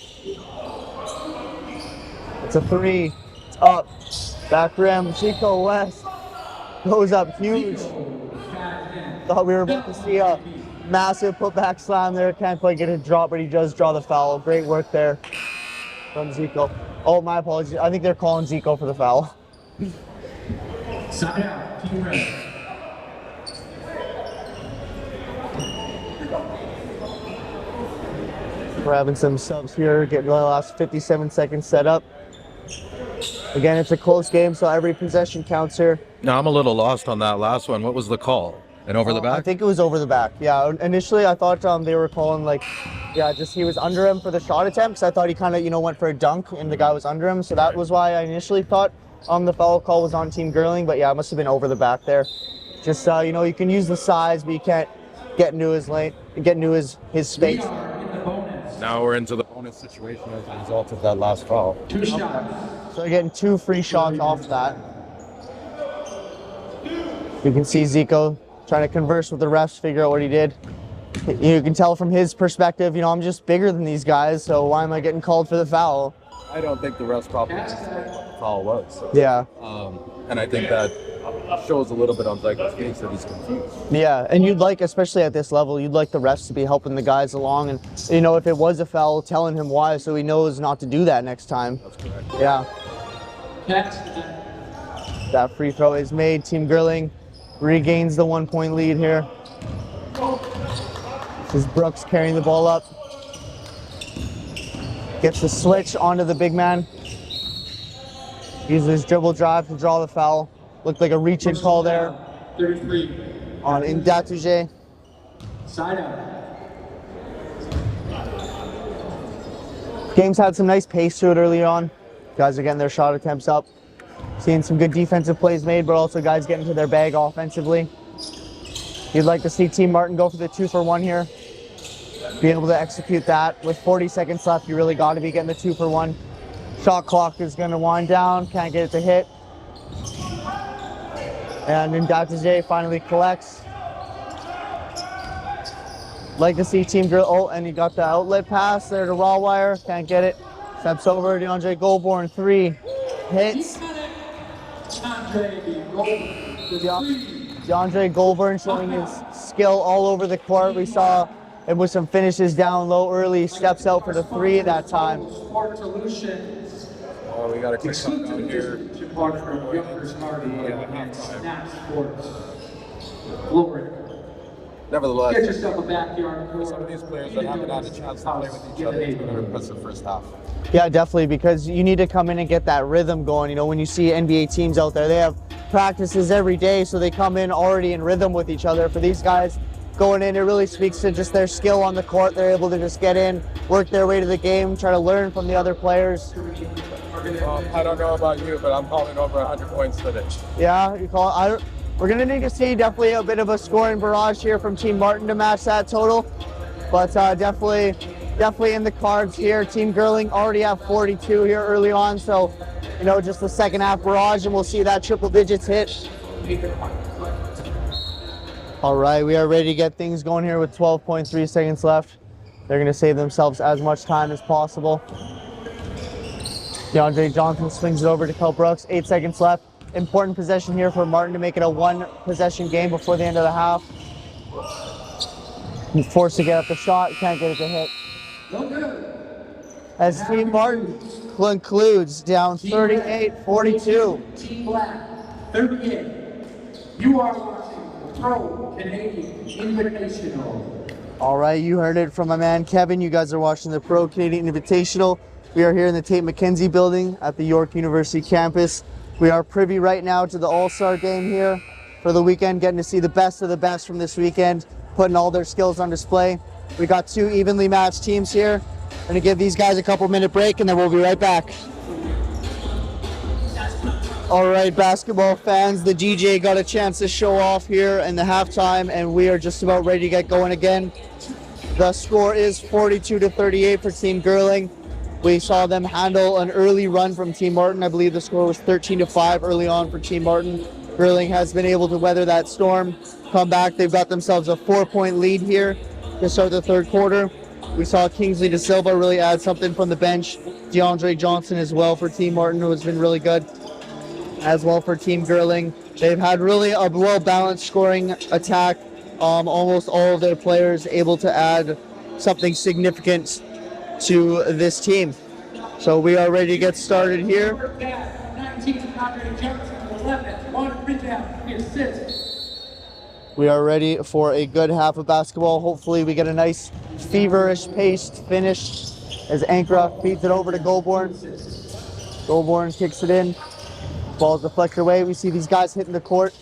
It's a 3. It's up. Back rim. Zico West goes up huge. Thought we were about to see a massive putback slam there. Can't quite get a drop, but he does draw the foul. Great work there from Zico. Oh, my apologies. I think they're calling Zico for the foul. Side out, team ready. We're having some subs here, getting the last 57 seconds set up. Again, it's a close game, so every possession counts here. Now I'm a little lost on that last one. What was the call? And over the I back? think it was over the back. Yeah, initially I thought they were calling just he was under him for the shot attempt. Because I thought he kind of went for a dunk and the guy was under him. So that was why I initially thought the foul call was on Team Girling. But yeah, it must have been over the back there. Just you can use the size, but you can't get into his lane, get into his space. Now we're into the bonus situation as a result of that last foul. 2 shots. So they're getting 2 free shots off that. You can see Zico trying to converse with the refs, figure out what he did. You can tell from his perspective, I'm just bigger than these guys, so why am I getting called for the foul? I don't think the refs probably understood what the foul was. Yeah. And I think that shows a little bit on Zico's face that he's confused. Yeah, and you'd like, especially at this level, you'd like the refs to be helping the guys along and, if it was a foul, telling him why so he knows not to do that next time. That's correct. Yeah. Pass. That free throw is made. Team Girling regains the 1-point lead here. This is Brooks carrying the ball up. Gets the switch onto the big man. Uses his dribble drive to draw the foul. Looked like a reach-in call there 33. on Ndatuje. Side out. Game's had some nice pace to it early on. Guys are getting their shot attempts up. Seeing some good defensive plays made, but also guys getting to their bag offensively. You'd like to see Team Martin go for the 2-for-1 here. Be able to execute that. With 40 seconds left, you really got to be getting the 2-for-1. Shot clock is going to wind down. Can't get it to hit. And Ndatuje finally collects. Like to see Team Girl. Oh, and he got the outlet pass there to Rawwire. Can't get it. Steps over. DeAndre Goulbourne, 3. Hits. DeAndre Goulbourne showing his skill all over the court. We saw it with some finishes down low early. Steps out for the 3 at that time. Sport Solutions. Oh, we got a quick shot down here. To partner from Youngers Hardy and Snap Sports. Glory. Nevertheless, Get yourself a backyard. some of these players that haven't had a chance to play with each other, it's been an impressive first half. Yeah, definitely, because you need to come in and get that rhythm going. When you see NBA teams out there, they have practices every day, so they come in already in rhythm with each other. For these guys going in, it really speaks to just their skill on the court. They're able to just get in, work their way to the game, try to learn from the other players. I don't know about you, but I'm calling over 100 points today. Yeah, we're going to need to see definitely a bit of a scoring barrage here from Team Martin to match that total. But definitely in the cards here. Team Girling already have 42 here early on. So, just the second half barrage and we'll see that triple digits hit. All right, we are ready to get things going here with 12.3 seconds left. They're going to save themselves as much time as possible. DeAndre Johnson swings it over to Kel Brooks. 8 seconds left. Important possession here for Martin to make it a 1-possession game before the end of the half. He's forced to get up the shot. Can't get it to hit. As Team Martin concludes down 38-42. Team Black, 38. You are watching the Pro Canadian Invitational. All right, you heard it from my man Kevin. You guys are watching the Pro Canadian Invitational. We are here in the Tate McKenzie building at the York University campus. We are privy right now to the All-Star game here for the weekend, getting to see the best of the best from this weekend, putting all their skills on display. We got 2 evenly matched teams here. Gonna give these guys a couple-minute break, and then we'll be right back. All right, basketball fans, the DJ got a chance to show off here in the halftime, and we are just about ready to get going again. The score is 42-38 for Team Girling. We saw them handle an early run from Team Martin. I believe the score was 13-5 early on for Team Martin. Girling has been able to weather that storm, come back. They've got themselves a 4-point lead here to start the third quarter. We saw Kingsley De Silva really add something from the bench. DeAndre Johnson as well for Team Martin, who has been really good. As well for Team Girling. They've had really a well-balanced scoring attack. Almost all of their players able to add something significant to this team. So we are ready to get started here. 19, Andre Johnson, 11, 1 rebound, assist. We are ready for a good half of basketball. Hopefully we get a nice feverish paced finish as Ankara feeds it over to Goulbourne. Goulbourne kicks it in. Ball's deflected away. We see these guys hitting the court.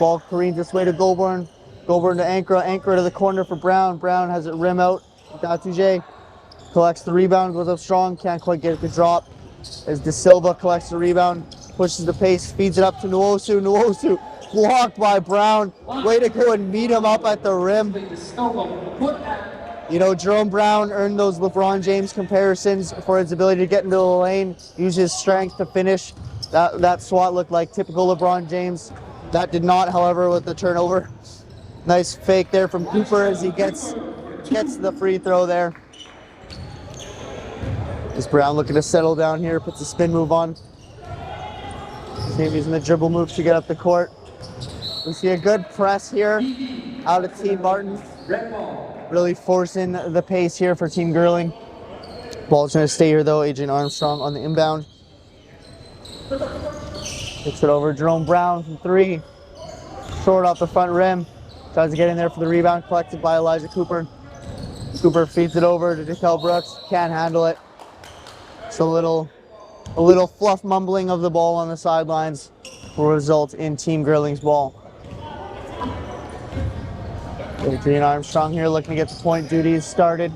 Ball careens this way to Goulbourne. Goulbourne to Ankara. Ankara to the corner for Brown. Brown has it rim out. Datouche collects the rebound, goes up strong. Can't quite get it to drop. As De Silva collects the rebound, pushes the pace, feeds it up to Nwosu. Nwosu blocked by Brown. Way to go and meet him up at the rim. You know, Jerome Brown earned those LeBron James comparisons for his ability to get into the lane, use his strength to finish. That swat looked like typical LeBron James. That did not, however, with the turnover. Nice fake there from Cooper as he gets the free throw there. Is Brown looking to settle down here, puts a spin move on. See if he's in the dribble move to get up the court. We see a good press here out of Team Martin. Really forcing the pace here for Team Girling. Ball's going to stay here though. Adrian Armstrong on the inbound. Kicks it over. Jerome Brown from 3. Short off the front rim. Tries to get in there for the rebound. Collected by Elijah Cooper. Cooper feeds it over to Dekel Brooks. Can't handle it. It's a little fluff mumbling of the ball on the sidelines will result in Team Girling's ball. Adrian Armstrong here looking to get the point duties started.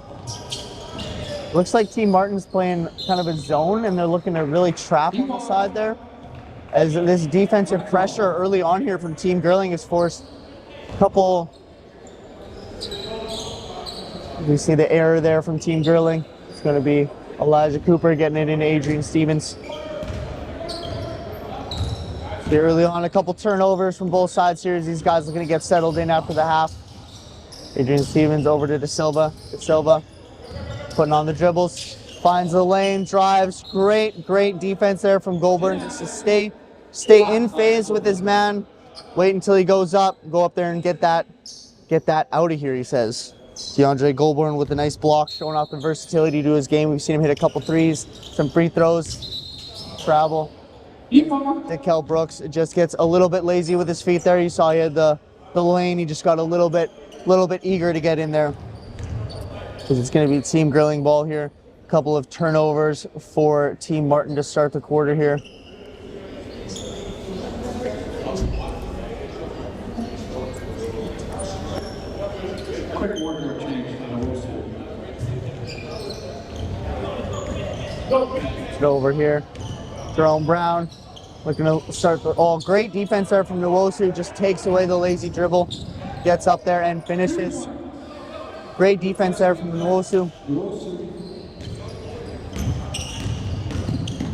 Looks like Team Martin's playing kind of a zone and they're looking to really trap on the side there. As this defensive pressure early on here from Team Girling has forced a couple. We see the error there from Team Girling. It's going to be Elijah Cooper getting it into Adrian Stevens. See early on a couple turnovers from both sides here as these guys are going to get settled in after the half. Adrian Stevens over to De Silva. De Silva putting on the dribbles, finds the lane, drives. Great defense there from Goulbourne just to stay in phase with his man. Wait until he goes up, go up there and get that out of here, he says. DeAndre Goulbourne with a nice block, showing off the versatility to his game. We've seen him hit a couple threes, some free throws, travel. Dekel Brooks just gets a little bit lazy with his feet there. You saw he had the lane. He just got a little bit eager to get in there. Because it's going to be Team Girling ball here. A couple of turnovers for Team Martin to start the quarter here. Quick wardrobe change on the Wolves. Get over here. Jerome Brown looking to start the great defense there from Nwosu. Just takes away the lazy dribble. Gets up there and finishes. Great defense there from Nwosu.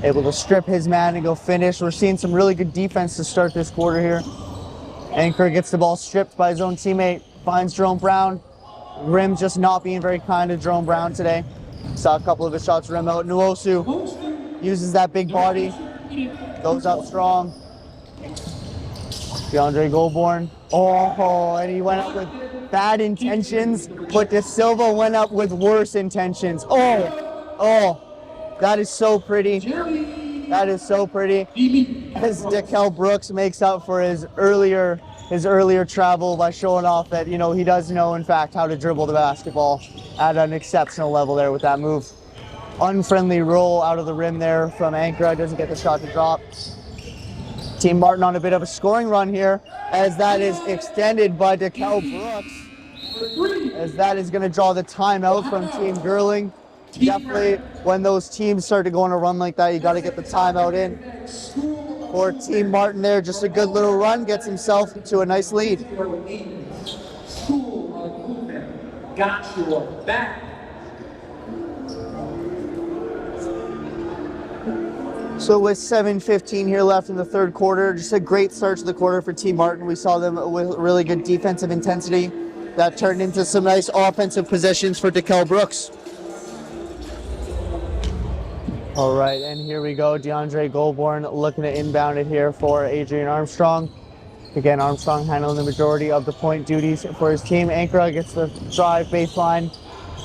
Able to strip his man and go finish. We're seeing some really good defense to start this quarter here. Ankara gets the ball stripped by his own teammate. Finds Jerome Brown. Rim just not being very kind to Jerome Brown today. Saw a couple of his shots rim out. Nwosu uses that big body. Goes up strong. DeAndre Goulbourne. Oh, and he went up with bad intentions, but De Silva went up with worse intentions. Oh, that is so pretty. That is so pretty. As Dekel Brooks makes up for his earlier travel by showing off that, you know, he does know, in fact, how to dribble the basketball at an exceptional level there with that move. Unfriendly roll out of the rim there from Ankara. Doesn't get the shot to drop. Team Martin on a bit of a scoring run here as that is extended by Dekel Brooks. As that is going to draw the timeout from Team Girling. definitely when those teams start to go on a run like that, you got to get the timeout in. For Team Martin there, just a good little run, gets himself to a nice lead. School of movement. Got your back. So with 7:15 here left in the third quarter, just a great start to the quarter for Team Martin. We saw them with really good defensive intensity that turned into some nice offensive possessions for DeKel Brooks. All right, and here we go. DeAndre Goldborn looking to inbound it here for Adrian Armstrong. Again, Armstrong handling the majority of the point duties for his team. Ankara gets the drive baseline.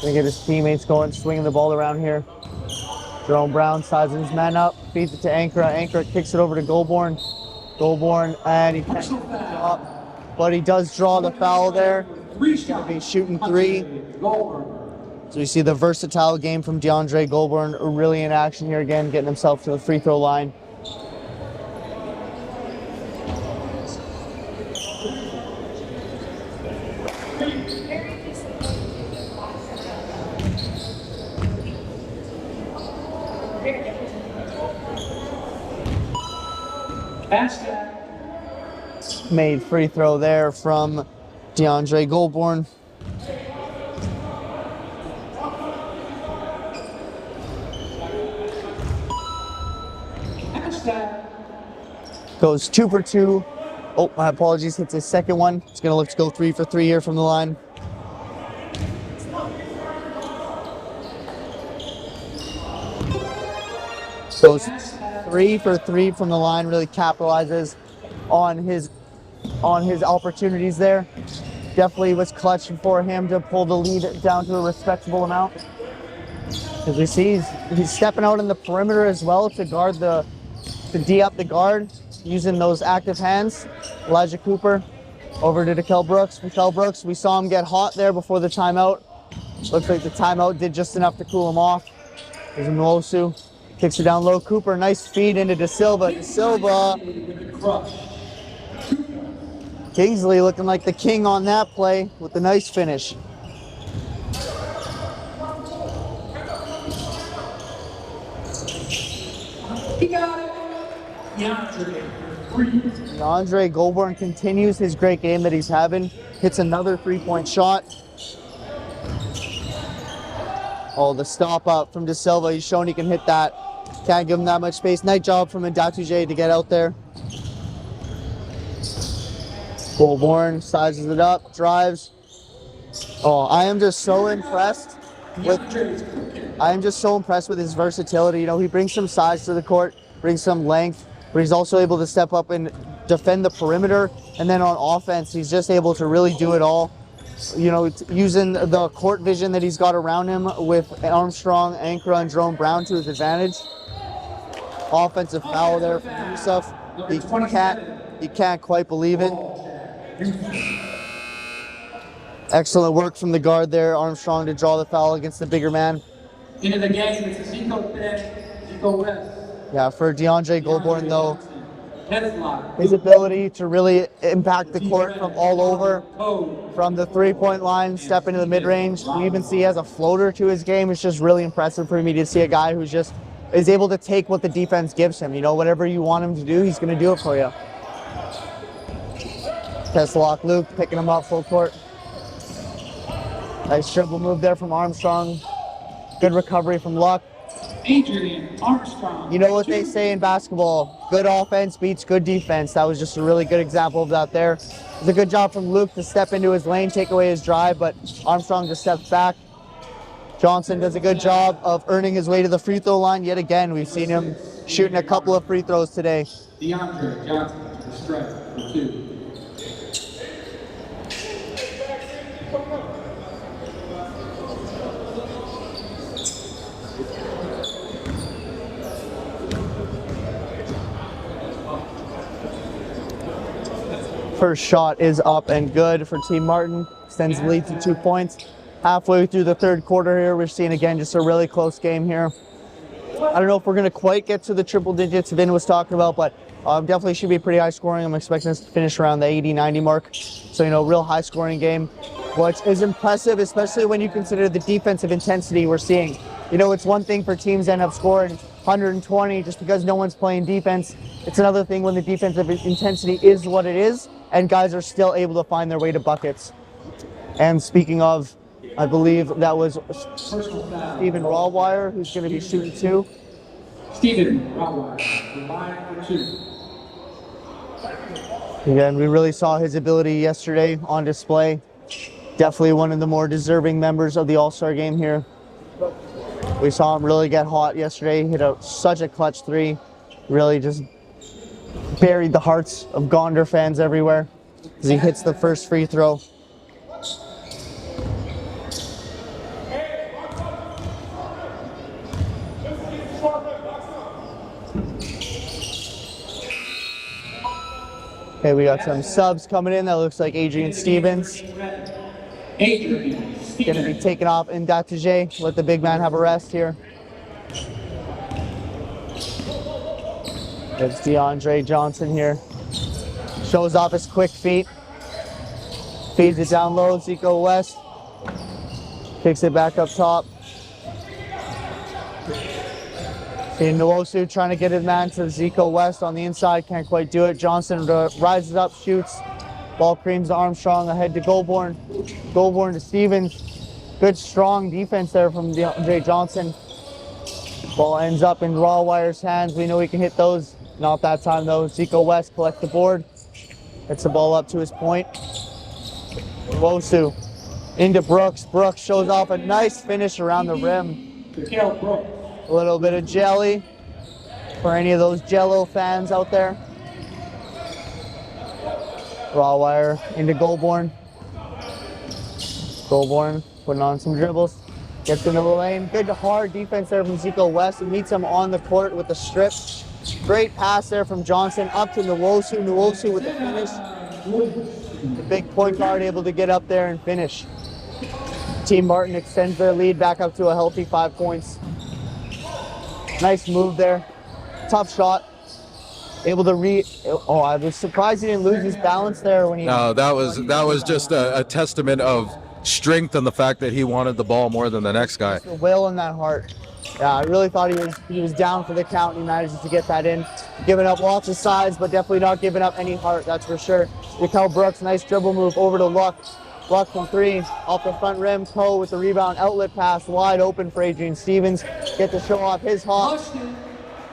Gonna get his teammates going, swinging the ball around here. Jerome Brown sizing his man up, feeds it to Ankara. Ankara kicks it over to Goldborn. Goldborn, and he can't drop, but he does draw the foul there. He's gonna be shooting three. So you see the versatile game from DeAndre Goldborn really in action here again, getting himself to the free throw line. Made free throw there from DeAndre Goldborn. Goes 2 for 2. Oh, my apologies, hits his second one. It's gonna look to go 3 for 3 here from the line. Goes 3 for 3 from the line, really capitalizes on his opportunities there. Definitely was clutch for him to pull the lead down to a respectable amount. As we see, he's stepping out in the perimeter as well to guard to D up the guard, using those active hands. Elijah Cooper over to DeKel Brooks. DeKel Brooks, we saw him get hot there before the timeout. Looks like the timeout did just enough to cool him off. There's Nwosu. Kicks it down low. Cooper, nice feed into De Silva. De Silva. Kingsley looking like the king on that play with the nice finish. He got it. DeAndre Goldborn continues his great game that he's having. Hits another three-point shot. Oh, the stop up from De Silva. He's shown he can hit that. Can't give him that much space. Nice job from Ndatuje to get out there. Goldborn sizes it up, drives. Oh, I am just so impressed with his versatility. You know, he brings some size to the court, brings some length, but he's also able to step up and defend the perimeter. And then on offense, he's just able to really do it all. You know, using the court vision that he's got around him with Armstrong, Ankara, and Jerome Brown to his advantage. Offensive foul there from Yusuf. He can't quite believe it. Excellent work from the guard there, Armstrong, to draw the foul against the bigger man. Into the game, it's Zico West. Yeah, for DeAndre Goldborn though, his ability to really impact the court from all over, from the three-point line, step into the mid-range. We even see he has a floater to his game. It's just really impressive for me to see a guy who's just is able to take what the defense gives him. You know, whatever you want him to do, he's going to do it for you. Teslock Luke picking him up full court. Nice dribble move there from Armstrong. Good recovery from Luck. Adrian Armstrong. You know what they say in basketball, good offense beats good defense. That was just a really good example of that there. It was a good job from Luke to step into his lane, take away his drive, but Armstrong just steps back. Johnson does a good job of earning his way to the free throw line. Yet again, we've seen him shooting a couple of free throws today. DeAndre Johnson for strike for 2. First shot is up and good for Team Martin. Extends the lead to 2 points. Halfway through the third quarter here, we're seeing again just a really close game here. I don't know if we're going to quite get to the triple digits Vin was talking about, but definitely should be pretty high scoring. I'm expecting us to finish around the 80-90 mark. So, you know, real high scoring game, which is impressive, especially when you consider the defensive intensity we're seeing. You know, it's one thing for teams to end up scoring 120 just because no one's playing defense. It's another thing when the defensive intensity is what it is and guys are still able to find their way to buckets. And speaking of, I believe that was Stephen Rawwire who's going to be shooting 2. Stephen Rawwire, line for 2. Again, we really saw his ability yesterday on display. Definitely one of the more deserving members of the All-Star game here. We saw him really get hot yesterday, hit such a clutch 3. Really just buried the hearts of Gonder fans everywhere as he hits the first free throw. Okay, we got some subs coming in. That looks like Adrian Stevens. Gonna be taken off in Datije. Let the big man have a rest here. It's DeAndre Johnson here. Shows off his quick feet. Feeds it down low, Zico West. Kicks it back up top. See Nwosu trying to get his man to Zico West on the inside, can't quite do it. Johnson rises up, shoots. Ball creams to Armstrong, ahead to Goulbourne. Goulbourne to Stevens. Good strong defense there from DeAndre Johnson. Ball ends up in Rawwire's hands. We know he can hit those. Not that time though. Zico West collects the board. Gets the ball up to his point. Nwosu into Brooks. Brooks shows off a nice finish around the rim. A little bit of jelly for any of those Jello fans out there. Rawwire into Goulbourne. Goulbourne putting on some dribbles. Gets into the lane. Good hard defense there from Zico West. He meets him on the court with the strip. Great pass there from Johnson up to Nwosu. Nwosu with the finish. The big point guard able to get up there and finish. Team Martin extends their lead back up to a healthy 5 points. Nice move there. Tough shot. Able to oh, I was surprised he didn't lose his balance there when he. No, that was just a testament of strength and the fact that he wanted the ball more than the next guy. The will in that heart. Yeah, I really thought he was down for the count and he managed to get that in. Giving up lots of size, but definitely not giving up any heart, that's for sure. Mikal Brooks, nice dribble move over to Luck. Luck from 3, off the front rim. Coe with the rebound, outlet pass, wide open for Adrian Stevens. Get to show off his hop.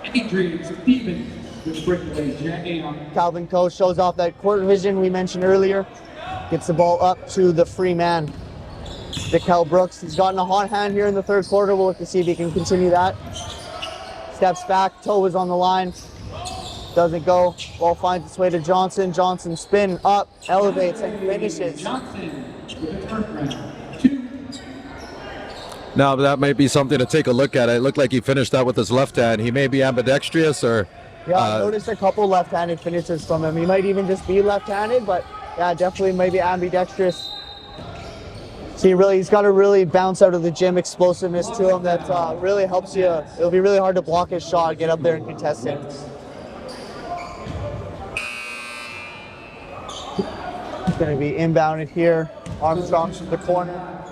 Adrian Stevens with breakaway jam. Calvin Coe shows off that court vision we mentioned earlier. Gets the ball up to the free man. Mikal Brooks, he's gotten a hot hand here in the third quarter. We'll look to see if he can continue that. Steps back, toe is on the line. Doesn't go. Ball finds its way to Johnson. Johnson spin up, elevates, and finishes. Johnson with a turnaround. 2. Now that might be something to take a look at. It looked like he finished that with his left hand. He may be ambidextrous or. Yeah, I noticed a couple left-handed finishes from him. He might even just be left-handed, but yeah, definitely maybe ambidextrous. See, he's got a really bounce out of the gym explosiveness to him that really helps you. It'll be really hard to block his shot, get up there and contest it. It's going to be inbounded here. Armstrong from the corner.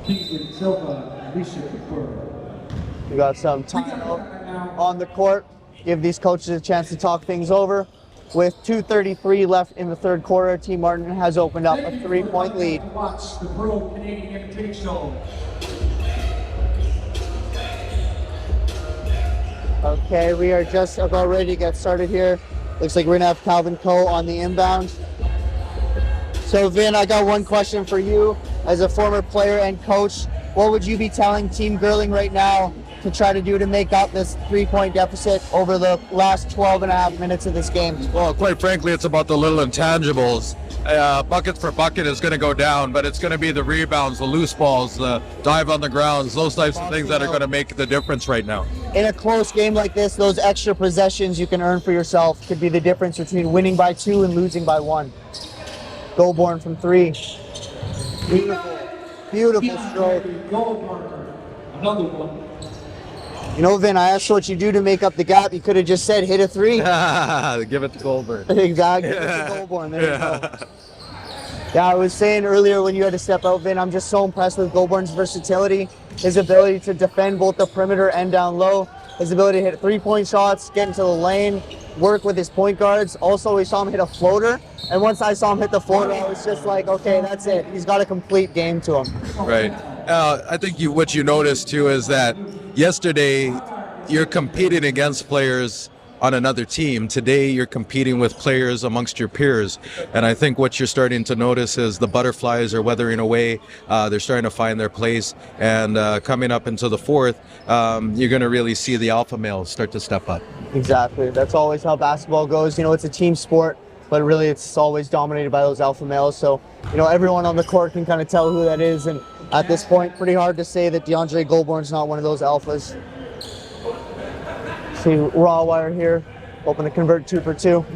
Kingsley Silva, Alicia Cooper. We got some time on the court. Give these coaches a chance to talk things over. With 2:33 left in the third quarter, Team Martin has opened up a 3-point lead. Watch the World Canadian Invitational. Okay, we are just about ready to get started here. Looks like we're gonna have Calvin Coe on the inbound. So Vin, I got one question for you. As a former player and coach, what would you be telling Team Girling right now to try to do to make up this 3-point deficit over the last 12 and a half minutes of this game? Well, quite frankly, it's about the little intangibles. Buckets for bucket is going to go down, but it's going to be the rebounds, the loose balls, the dive on the grounds, those types of things that are going to make the difference right now. In a close game like this, those extra possessions you can earn for yourself could be the difference between winning by 2 and losing by 1. Goulbourne from 3. Beautiful, beautiful stroke. Another one. You know, Vin, I asked what you do to make up the gap. You could have just said hit a 3. Give it to Goulbourne. Exactly. Yeah. Goulbourne. There you go. Yeah, I was saying earlier when you had to step out, Vin, I'm just so impressed with Goulbourne's versatility. his ability to defend both the perimeter and down low, his ability to hit 3-point shots, get into the lane, work with his point guards. Also, we saw him hit a floater, and once I saw him hit the floater, I was just like, okay, that's it. He's got a complete game to him. Right. I think what you noticed too is that yesterday you're competing against players on another team. Today you're competing with players amongst your peers, and I think what you're starting to notice is the butterflies are weathering away. They're starting to find their place, and coming up into the fourth, you're going to really see the alpha males start to step up. Exactly. That's always how basketball goes. You know, it's a team sport, but really it's always dominated by those alpha males. So, you know, everyone on the court can kind of tell who that is, and at this point, pretty hard to say that DeAndre Goldborn's not one of those alphas. See raw wire here, hoping to convert 2 for 2.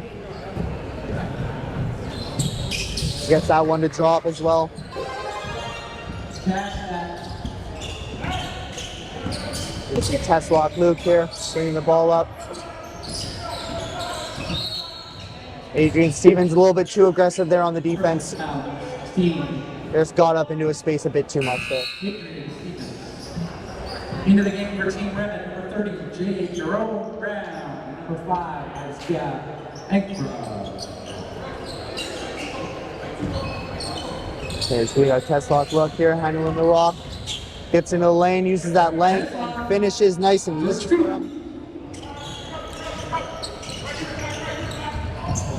Gets that one to drop as well. It's a test lock Luke here, bringing the ball up. Adrian Stevens a little bit too aggressive there on the defense. Just got up into his space a bit too much there. Into the game for Team Red, number 30, Jerome Brown. Number 5 has got Ankra. Okay, so we got a test lock look here, handling the rock. Gets into the lane, uses that length, finishes nice and easy for him.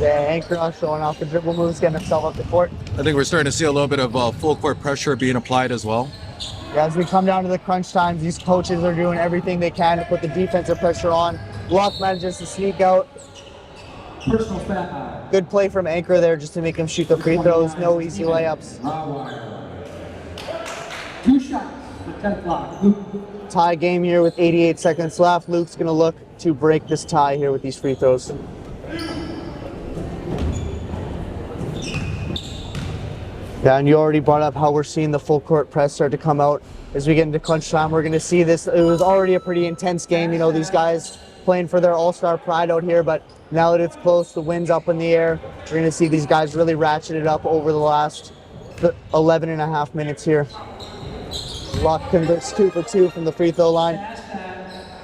Ankra showing off the dribble moves, getting himself up the court. I think we're starting to see a little bit of full court pressure being applied as well. Yeah, as we come down to the crunch times, these coaches are doing everything they can to put the defensive pressure on. Luck manages to sneak out. Personal foul. Good play from Ankra there just to make him shoot the free throws. No easy layups. 2 shots for 10 block. Luke. Tie game here with 88 seconds left. Luke's going to look to break this tie here with these free throws. Yeah, and you already brought up how we're seeing the full court press start to come out. As we get into crunch time, we're going to see this. It was already a pretty intense game. You know, these guys playing for their all-star pride out here, but now that it's close, the wind's up in the air, we're going to see these guys really ratchet it up over the last 11 and a half minutes here. Luck converts 2 for 2 from the free throw line.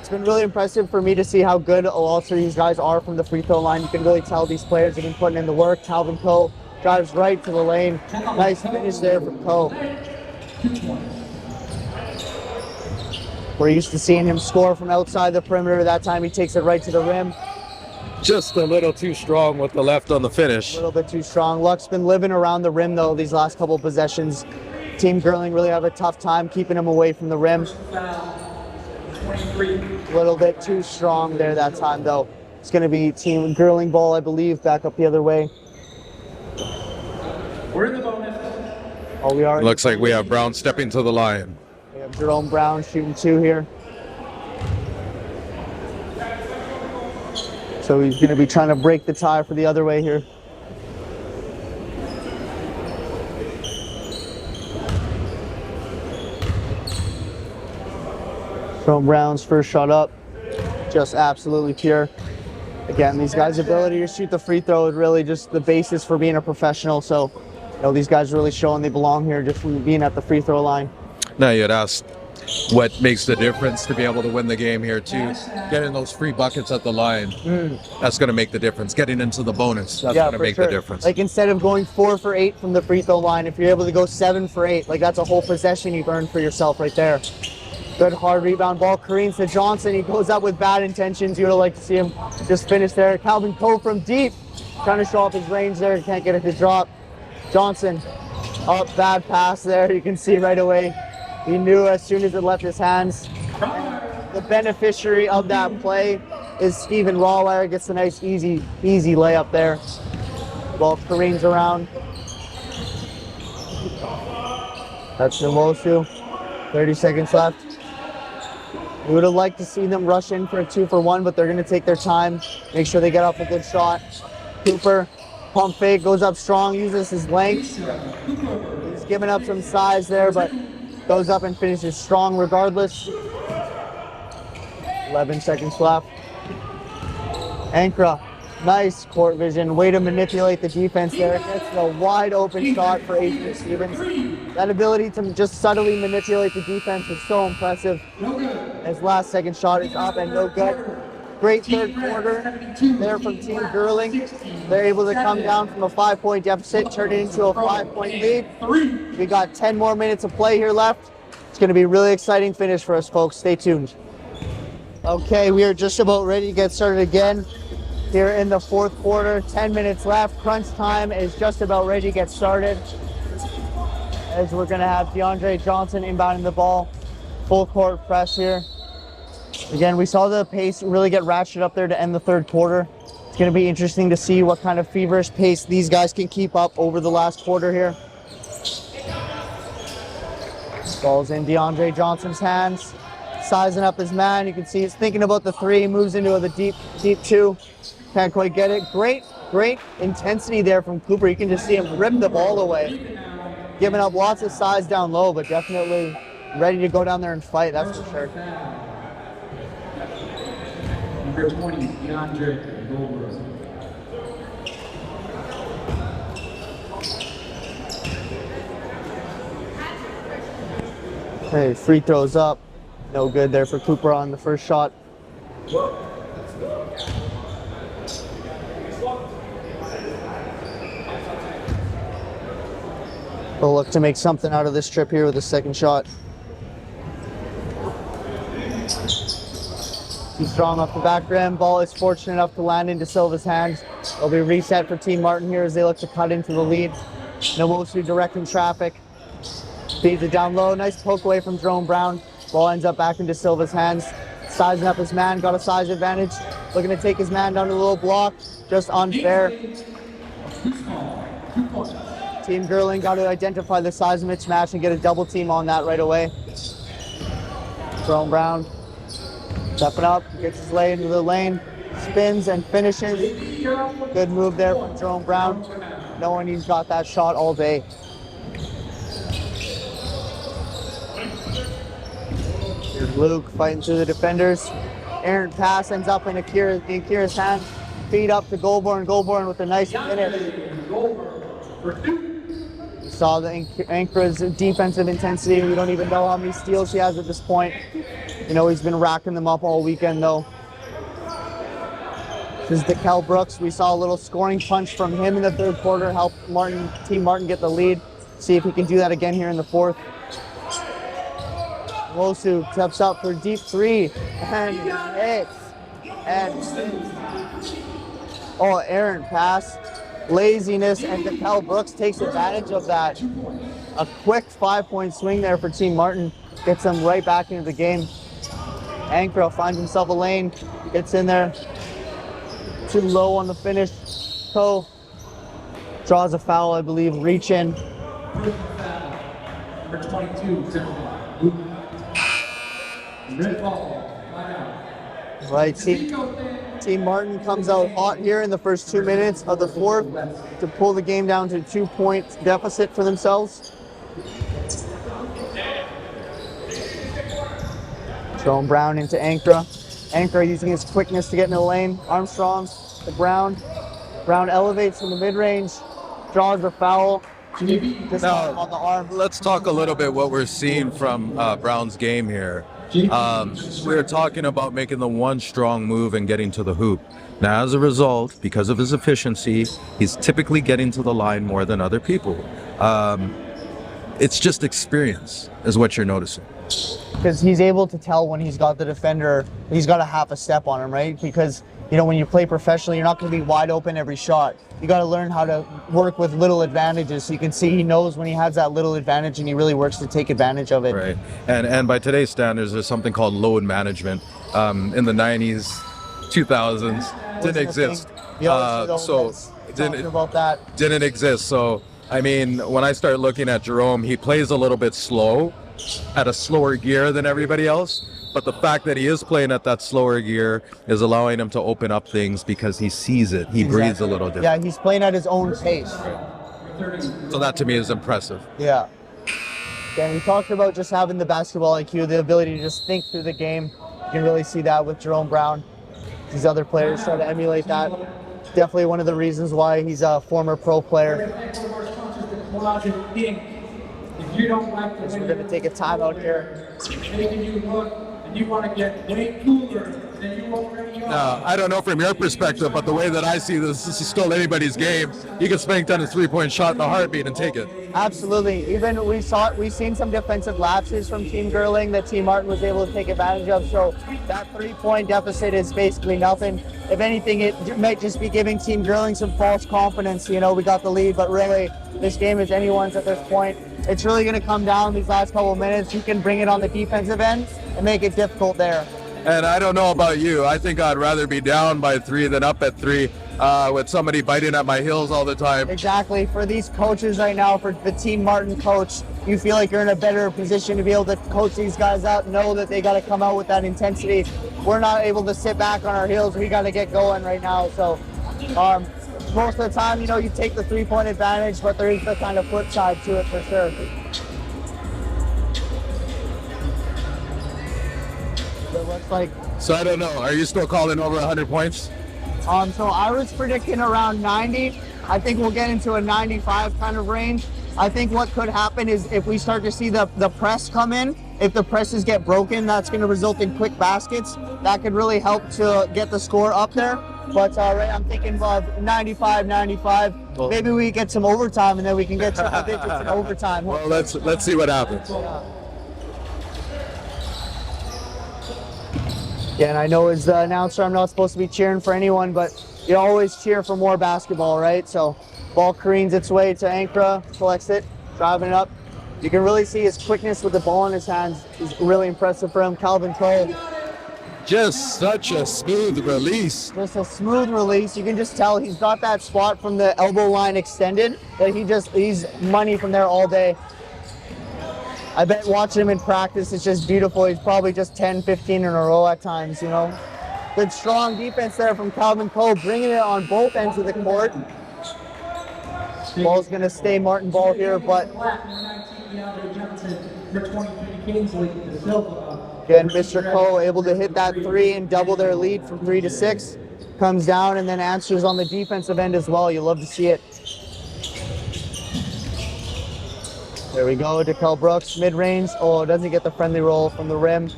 It's been really impressive for me to see how good all 3 of these guys are from the free throw line. You can really tell these players have been putting in the work. Calvin Coe drives right to the lane. Nice finish there from Coe. We're used to seeing him score from outside the perimeter. That time he takes it right to the rim. Just a little too strong with the left on the finish. A little bit too strong. Luck's been living around the rim though these last couple of possessions. Team Girling really have a tough time keeping him away from the rim. A little bit too strong there that time though. It's going to be Team Girling ball, I believe, back up the other way. We're in the bonus. Oh, we are. Looks like we have Brown stepping to the line. We have Jerome Brown shooting 2 here. So he's going to be trying to break the tie for the other way here. Jerome Brown's first shot up, just absolutely pure. Again, these guys' ability to shoot the free throw is really just the basis for being a professional. So, you know, these guys are really showing they belong here just from being at the free throw line. Now you'd ask what makes the difference to be able to win the game here too. Getting those free buckets at the line, that's going to make the difference. Getting into the bonus, that's going to make the difference. Like instead of going 4 for 8 from the free throw line, if you're able to go 7 for 8, like that's a whole possession you've earned for yourself right there. Good hard rebound ball, careens to Johnson. He goes up with bad intentions. You would like to see him just finish there. Calvin Coe from deep, trying to show off his range there. Can't get it to drop. Johnson, up, bad pass there. You can see right away. He knew as soon as it left his hands. The beneficiary of that play is Steven Rawwire. Gets a nice easy layup there. Ball careens around. That's Nwosu. 30 seconds left. We would have liked to see them rush in for a 2 for 1, but they're going to take their time, make sure they get off a good shot. Cooper, pump fake, goes up strong, uses his length. He's giving up some size there, but goes up and finishes strong regardless. 11 seconds left. Ankra Nice court vision. Way to manipulate the defense there. Gets a wide open shot for Adrian Stevens. That ability to just subtly manipulate the defense is so impressive. His last second shot is up and no good. Great third quarter there from Team Girling. They're able to come down from a 5-point deficit, turn it into a 5-point lead. We got 10 more minutes of play here left. It's going to be a really exciting finish for us, folks. Stay tuned. Okay, we are just about ready to get started again here in the fourth quarter. 10 minutes left. Crunch time is just about ready to get started, as we're going to have DeAndre Johnson inbounding the ball. Full court press here. Again, we saw the pace really get ratcheted up there to end the third quarter. It's going to be interesting to see what kind of feverish pace these guys can keep up over the last quarter here. Ball's in DeAndre Johnson's hands. Sizing up his man. You can see he's thinking about the three. Moves into the deep two. Can't quite get it. Great intensity there from Cooper. You can just see him rip the ball away. Giving up lots of size down low, but definitely ready to go down there and fight, that's for sure. Number 20, DeAndre Goldberg. Okay, free throws up. No good there for Cooper on the first shot. We'll look to make something out of this trip here with the second shot. Too strong off the back rim. Ball is fortunate enough to land into Silva's hands. It'll be reset for Team Martin here as they look to cut into the lead. Nwosu directing traffic. Feeds it down low. Nice poke away from Jerome Brown. Ball ends up back into Silva's hands. Sizing up his man. Got a size advantage. Looking to take his man down to a little block. Just unfair. Team Girling got to identify the size mismatch and get a double team on that right away. Jerome Brown stepping up, gets his lay into the lane, spins and finishes. Good move there from Jerome Brown, knowing he's got that shot all day. Here's Luke fighting through the defenders. Errant pass ends up in Akira's hand. Feed up to Goldborn. Goldborn with a nice finish. We saw the Ankara's defensive intensity. We don't even know how many steals he has at this point. You know, he's been racking them up all weekend, though. This is DeKel Brooks. We saw a little scoring punch from him in the third quarter, help Team Martin get the lead. See if he can do that again here in the fourth. Nwosu steps up for a deep three and hits. Oh, errant pass. Laziness, and DeKel Brooks takes advantage of that. A quick 5-point swing there for Team Martin. Gets them right back into the game. Ankara finds himself a lane. Gets in there. Too low on the finish. Toe draws a foul, I believe. Reach in. Number 22, red ball. Right, Team Martin comes out hot here in the first 2 minutes of the fourth to pull the game down to a 2-point deficit for themselves. Jerome Brown into Ankara. Ankara using his quickness to get in the lane. Armstrong to Brown. Brown elevates from the mid-range, draws the foul. Now, On the arm. let's talk a little bit what we're seeing from Brown's game here. We're talking about making the one strong move and getting to the hoop. Now, as a result, because of his efficiency, he's typically getting to the line more than other people. It's just experience is what you're noticing. Because he's able to tell when he's got the defender, he's got a half a step on him, right? Because, you know, when you play professionally, you're not going to be wide open every shot. You got to learn how to work with little advantages. So you can see he knows when he has that little advantage and he really works to take advantage of it. Right. And by today's standards, there's something called load management. In the 90s, 2000s, didn't exist. Didn't exist. So, I mean, when I start looking at Jerome, he plays a little bit slow, at a slower gear than everybody else. But the fact that he is playing at that slower gear is allowing him to open up things because he sees it. He breathes a little different. Yeah, he's playing at his own pace. So that to me is impressive. Yeah. And we talked about just having the basketball IQ, the ability to just think through the game. You can really see that with Jerome Brown. These other players try to emulate that. definitely one of the reasons why he's a former pro player. One of our sponsors, the Closet Ink. If you don't like the We're way going to take a timeout here. making you look and you want to get way cooler than you already are. I don't know from your perspective, but the way that I see this is still anybody's game. You can spank down a 3-point shot in a heartbeat and take it. Absolutely. Even we've seen some defensive lapses from Team Girling that Team Martin was able to take advantage of. So that 3-point deficit is basically nothing. If anything, it might just be giving Team Girling some false confidence. You know, we got the lead, but really, this game is anyone's at this point. It's really going to come down these last couple of minutes. You can bring it on the defensive end and make it difficult there. And I don't know about you. I think I'd rather be down by 3 than up at 3 with somebody biting at my heels all the time. Exactly. For these coaches right now, for the Team Martin coach, you feel like you're in a better position to be able to coach these guys out, know that they got to come out with that intensity. We're not able to sit back on our heels. We got to get going right now. So most of the time, you know, you take the 3-point advantage, but there is the kind of flip side to it for sure. It looks like. So I don't know. Are you still calling over 100 points? So I was predicting around 90. I think we'll get into a 95 kind of range. I think what could happen is if we start to see the press come in, if the presses get broken, that's going to result in quick baskets. That could really help to get the score up there. But I'm thinking of 95, 95. Well, maybe we get some overtime and then we can get triple digits in overtime. Well, let's see what happens. Yeah, and I know as the announcer, I'm not supposed to be cheering for anyone, but you always cheer for more basketball, right? So ball careens its way to Ankra, collects it, driving it up. You can really see his quickness with the ball in his hands is really impressive for him. Calvin Cole, Just such a smooth release. just a smooth release. You can just tell he's got that spot from the elbow line extended that he's money from there all day. I bet watching him in practice is just beautiful. He's probably just 10, 15 in a row at times, you know. Good strong defense there from Calvin Cole, bringing it on both ends of the court. Ball's going to stay Martin ball here, but again, Mr. Cole able to hit that 3 and double their lead from 3 to 6. Comes down and then answers on the defensive end as well. You love to see it. There we go, DeKel Brooks, mid-range. Oh, doesn't get the friendly roll from the rim.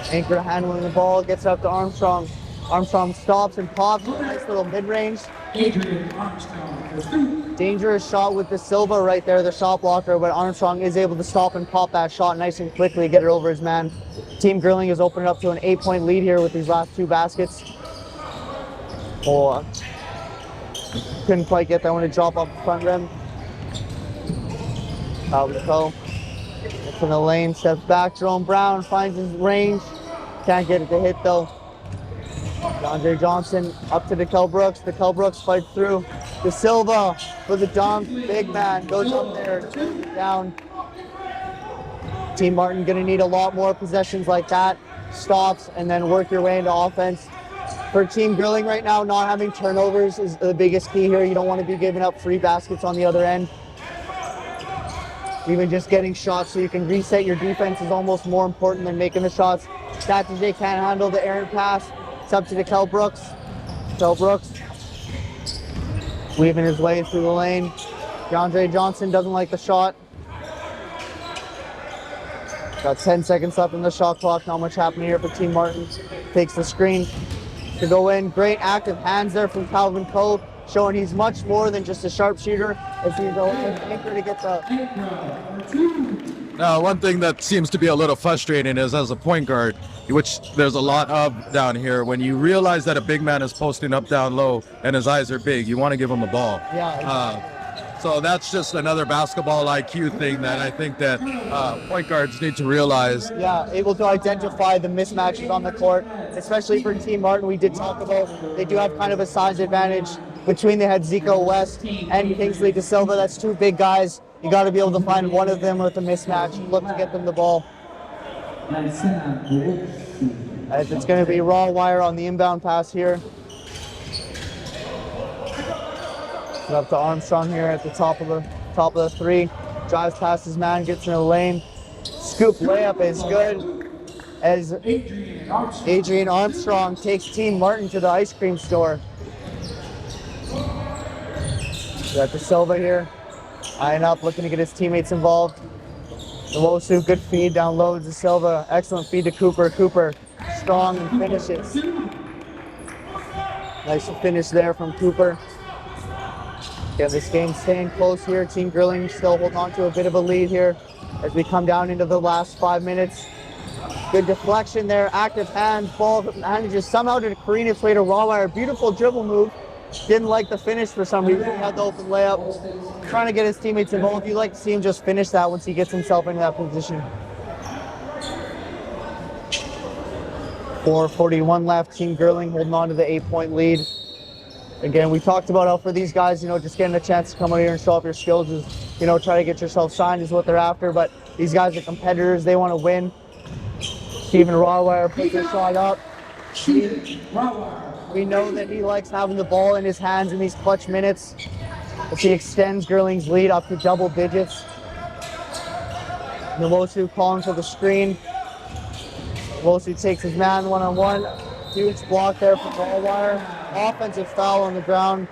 Ankra handling the ball, gets up to Armstrong. Armstrong stops and pops, nice little mid-range. Dangerous shot with the Silva right there, the shot blocker, but Armstrong is able to stop and pop that shot nice and quickly, get it over his man. Team Girling is opening up to an 8-point lead here with these last 2 baskets. Oh, couldn't quite get that one to drop off the front rim. Out we go. It's in the lane, steps back. Jerome Brown finds his range. Can't get it to hit though. DeAndre Johnson up to DeKel Brooks. DeKel Brooks fights through. De Silva for the dunk. Big man goes up there, down. Team Martin gonna need a lot more possessions like that. Stops and then work your way into offense. For Team Girling right now, not having turnovers is the biggest key here. You don't want to be giving up free baskets on the other end. Even just getting shots so you can reset your defense is almost more important than making the shots. Saturday can't handle the errant pass. It's up to DeKel Brooks. DeKel Brooks weaving his way through the lane. DeAndre Johnson doesn't like the shot. Got 10 seconds left in the shot clock. Not much happening here for Team Martin. Takes the screen to go in. Great active hands there from Calvin Cole, showing he's much more than just a sharpshooter. As he's an anchor to get the. Now, one thing that seems to be a little frustrating is as a point guard, which there's a lot of down here, when you realize that a big man is posting up down low and his eyes are big, you want to give him the ball. Yeah. So that's just another basketball IQ thing that I think that point guards need to realize. Yeah, able to identify the mismatches on the court, especially for Team Martin. We did talk about they do have kind of a size advantage between they had Zico West and Kingsley De Silva. That's 2 big guys. You got to be able to find one of them with a mismatch and look to get them the ball. As it's going to be raw wire on the inbound pass here. Up to Armstrong here at the top of the 3. Drives past his man, gets in the lane. Scoop layup is good. As Adrian Armstrong takes Team Martin to the ice cream store. Got De Silva here, eyeing up, looking to get his teammates involved. Nwosu, good feed down low. De Silva, excellent feed to Cooper. Cooper, strong and finishes. Nice finish there from Cooper. Yeah, this game's staying close here. Team Grilling still holding on to a bit of a lead here as we come down into the last 5 minutes. Good deflection there, active hands, ball manages somehow to careen its way to Rawwire. Beautiful dribble move. Didn't like the finish for some reason. He had the open layup. Trying to get his teammates involved. You'd like to see him just finish that once he gets himself into that position. 4:41 left. Team Girling holding on to the 8-point lead. Again, we talked about how for these guys, just getting a chance to come out here and show off your skills is, try to get yourself signed is what they're after. But these guys are competitors. They want to win. Steven Rawwire puts his shot up. We know that he likes having the ball in his hands in these clutch minutes as he extends Girling's lead up to double digits. Nwosu calling for the screen. Nwosu takes his man one-on-one. Huge block there from Rawwire. Offensive foul on the ground.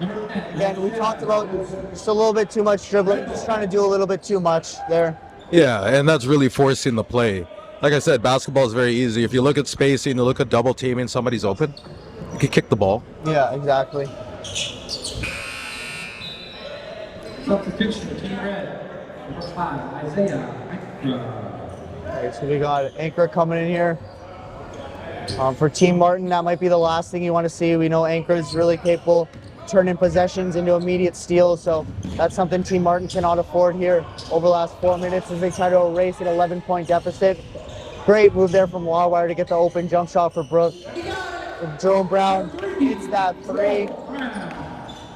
Again, we talked about just a little bit too much dribbling, just trying to do a little bit too much there. Yeah, and that's really forcing the play. Like I said, basketball is very easy. If you look at spacing, you look at double teaming, somebody's open, you can kick the ball. Yeah, exactly. Substitution, Team Red, number 5, Isaiah. Okay, so we got Anchor coming in here. For Team Martin, that might be the last thing you want to see. We know Anchor is really capable turning possessions into immediate steals, so that's something Team Martin cannot afford here over the last 4 minutes as they try to erase an 11-point deficit. Great move there from Rawwire to get the open jump shot for Brooke. Jerome Brown hits that three.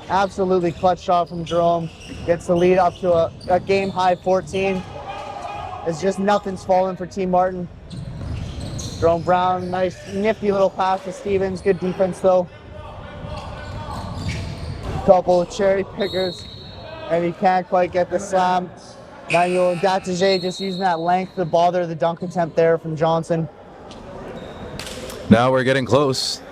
Absolutely clutch shot from Jerome. Gets the lead up to a game-high 14. It's just nothing's falling for Team Martin. Jerome Brown, nice nifty little pass to Stevens. Good defense though. Couple of cherry pickers, and he can't quite get the slam. Manuel Datige just using that length to bother the dunk attempt there from Johnson. Now we're getting close.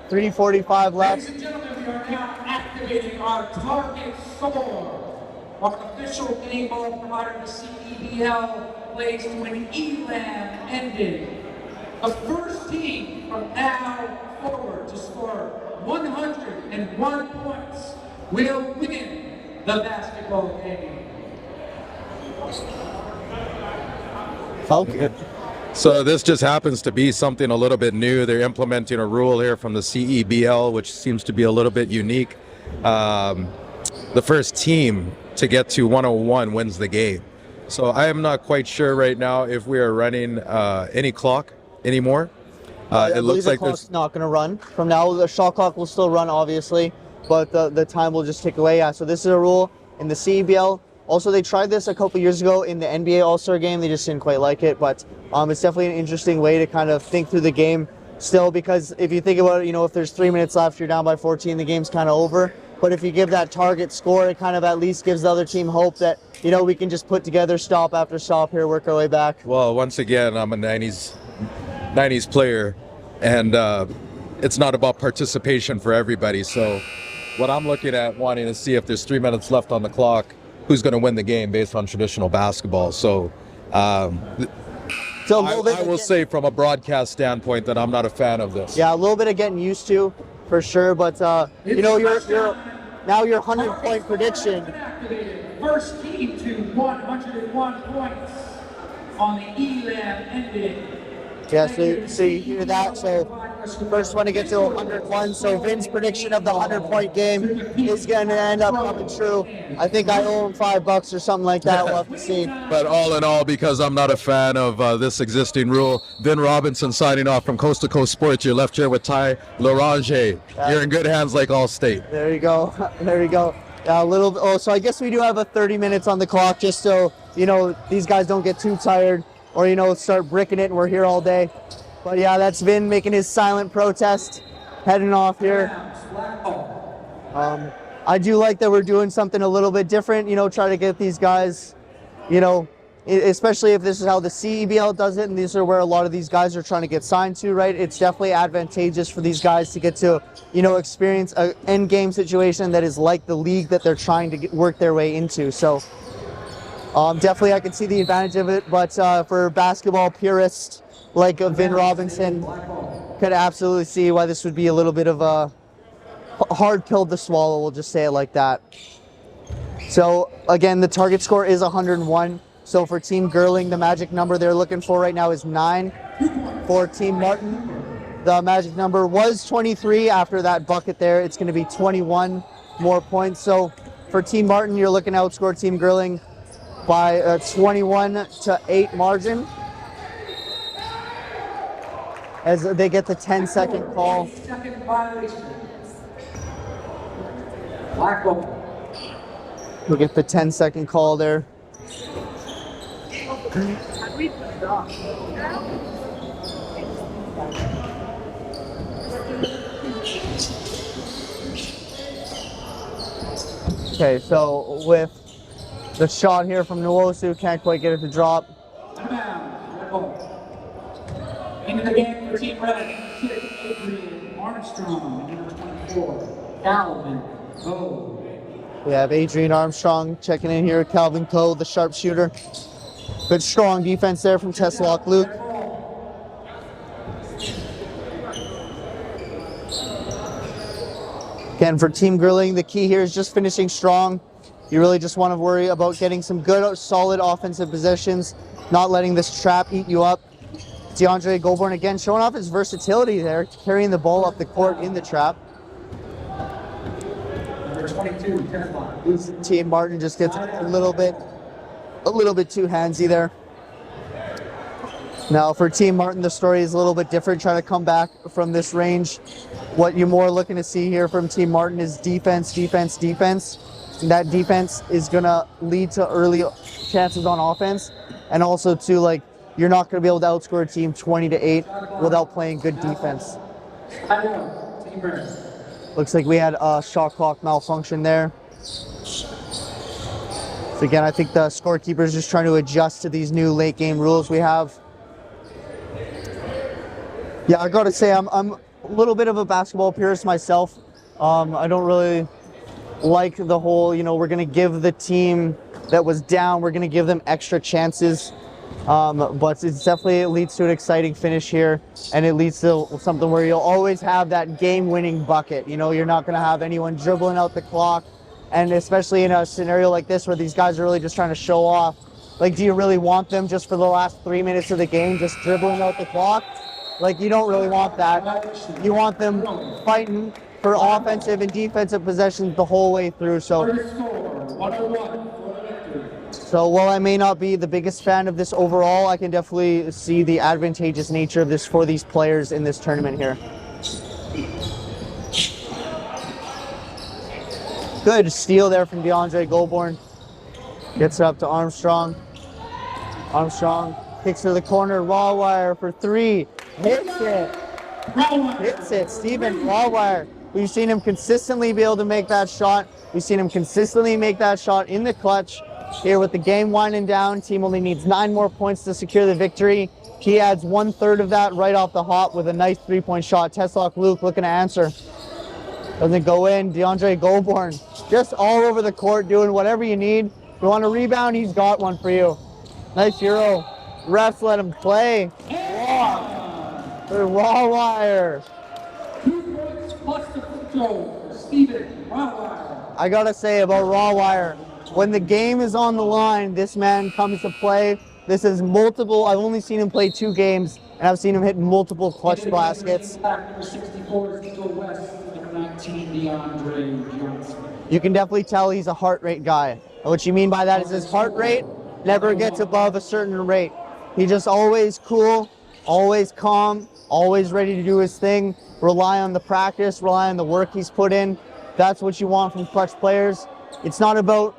3:45 left. Ladies and gentlemen, we are now activating our target score. Our official game ball provider, the CEBL, plays to an ELAM ended. The first team from now forward to score 101 points will win the basketball game. Okay. So this just happens to be something a little bit new. They're implementing a rule here from the CEBL, which seems to be a little bit unique. The first team to get to 101 wins the game. So I am not quite sure right now if we are running any clock anymore. It looks like the clock's not going to run. From now, the shot clock will still run, obviously, but the time will just tick away. Yeah, so this is a rule in the CEBL. Also, they tried this a couple years ago in the NBA All-Star game. They just didn't quite like it, but it's definitely an interesting way to kind of think through the game still, because if you think about it, if there's 3 minutes left, you're down by 14, the game's kind of over. But if you give that target score, it kind of at least gives the other team hope that, we can just put together stop after stop here, work our way back. Well, once again, I'm a 90s player, and it's not about participation for everybody. So what I'm looking at, wanting to see if there's 3 minutes left on the clock, who's going to win the game based on traditional basketball. So I will say from a broadcast standpoint that I'm not a fan of this. Yeah, a little bit of getting used to, for sure. But your 100-point prediction. First team to 101 points on the ELAM ended. Yeah, so you hear that. So first one to get to 101. So Vin's prediction of the 100-point game is going to end up coming true. I think I owe him $5 or something like that. We'll have to see. But all in all, because I'm not a fan of this existing rule, Vin Robinson signing off from Coast to Coast Sports. You're left here with Ty Larange. You're in good hands like Allstate. There you go. There you go. So I guess we do have a 30 minutes on the clock just so, these guys don't get too tired or, start bricking it and we're here all day. But yeah, that's Vin making his silent protest, heading off here. I do like that we're doing something a little bit different, try to get these guys, especially if this is how the CEBL does it, and these are where a lot of these guys are trying to get signed to, right? It's definitely advantageous for these guys to get to, experience an end game situation that is like the league that they're trying to work their way into. So definitely I can see the advantage of it, but for basketball purists like Vin Robinson, could absolutely see why this would be a little bit of a hard pill to swallow, we'll just say it like that. So again, the target score is 101. So for Team Girling, the magic number they're looking for right now is 9. For Team Martin, the magic number was 23. After that bucket there, it's going to be 21 more points. So for Team Martin, you're looking to outscore Team Girling by a 21-8 margin, as they get the 10-second call. Second violation. Black ball. We'll get the 10-second call there. Okay, so with the shot here from Nwosu, can't quite get it to drop. Into the game for Team Red, Adrian Armstrong, number 24, Calvin Cole. We have Adrian Armstrong checking in here, Calvin Coe, the sharpshooter. Good strong defense there from Teslock Luke. Again, for Team Girling, the key here is just finishing strong. You really just want to worry about getting some good, solid offensive possessions, not letting this trap eat you up. DeAndre Goulbourne again showing off his versatility there, carrying the ball up the court in the trap. Number 22, Teslock. Team Martin just gets a little bit too handsy there. Now for Team Martin, the story is a little bit different, trying to come back from this range. What you're more looking to see here from Team Martin is defense, defense, defense. And that defense is gonna lead to early chances on offense, and also to, like, you're not gonna be able to outscore a team 20-8 without playing good defense. Looks like we had a shot clock malfunction there. So again, I think the scorekeeper is just trying to adjust to these new late game rules we have. Yeah, I gotta say, I'm a little bit of a basketball purist myself. I don't really like the whole, we're gonna give the team that was down, we're gonna give them extra chances. But it leads to an exciting finish here, and it leads to something where you'll always have that game-winning bucket. You're not gonna have anyone dribbling out the clock. And especially in a scenario like this where these guys are really just trying to show off, like, do you really want them just for the last 3 minutes of the game just dribbling out the clock? Like, you don't really want that. You want them fighting for offensive and defensive possessions the whole way through. So while I may not be the biggest fan of this overall, I can definitely see the advantageous nature of this for these players in this tournament here. Good steal there from DeAndre Goulbourne. Gets it up to Armstrong. Armstrong kicks to the corner. Rawwire for 3. Hits it. Hits it. Stephen Rawwire. We've seen him consistently be able to make that shot. We've seen him consistently make that shot in the clutch. Here with the game winding down, team only needs 9 more points to secure the victory. He adds 1/3 of that right off the hop with a nice 3-point shot. Teslock Luke looking to answer. Doesn't go in. DeAndre Goulbourne just all over the court doing whatever you need. If you want a rebound, he's got one for you. Nice Euro. Refs let him play. Wow. The Rawwire. 2 points plus the free throw for Stephen Rawwire. I gotta say about Rawwire, when the game is on the line, this man comes to play. This is multiple. I've only seen him play 2 games, and I've seen him hit multiple clutch baskets. Number 64, Zico West. Number 19, DeAndre Johnson. You can definitely tell he's a heart rate guy. And what you mean by that is his heart rate never gets above a certain rate. He's just always cool, always calm, always ready to do his thing. Rely on the practice, rely on the work he's put in. That's what you want from clutch players. It's not about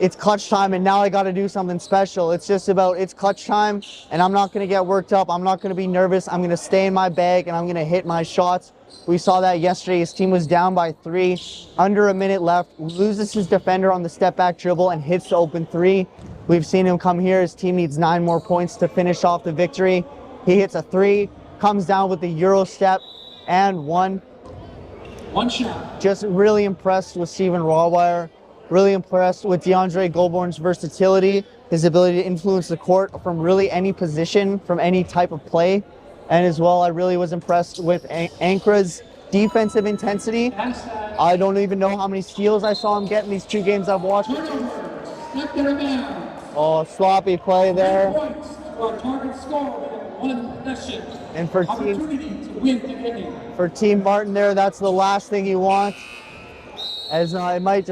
it's clutch time and now I got to do something special. It's just about it's clutch time and I'm not going to get worked up. I'm not going to be nervous. I'm going to stay in my bag and I'm going to hit my shots. We saw that yesterday. His team was down by 3, under a minute left, loses his defender on the step back dribble and hits the open 3. We've seen him come here. His team needs 9 more points to finish off the victory. He hits a 3, comes down with the Euro step and 1. One shot. Just really impressed with Steven Rawwire. Really impressed with DeAndre Goldborn's versatility, his ability to influence the court from really any position, from any type of play. And as well, I really was impressed with Ankra's defensive intensity. I don't even know how many steals I saw him get in these 2 games I've watched. Oh, sloppy play there. And for Team Martin there, that's the last thing you want. As it might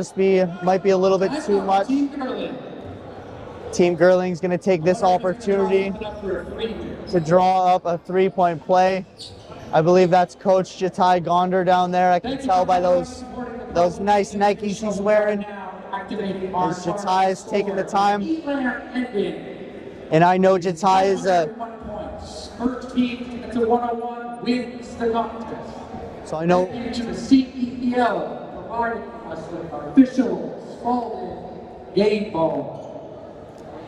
be a little bit too much. Team Girling's going to take this opportunity to draw up a 3-point play. I believe that's Coach Jatai Gonder down there. I can tell by those nice Nikes he's wearing. As Jatai is taking the time. And I know Jatai is First team to 101 wins the contest. So I know. Thank you to the CEPL providing us with our official Spalding game ball.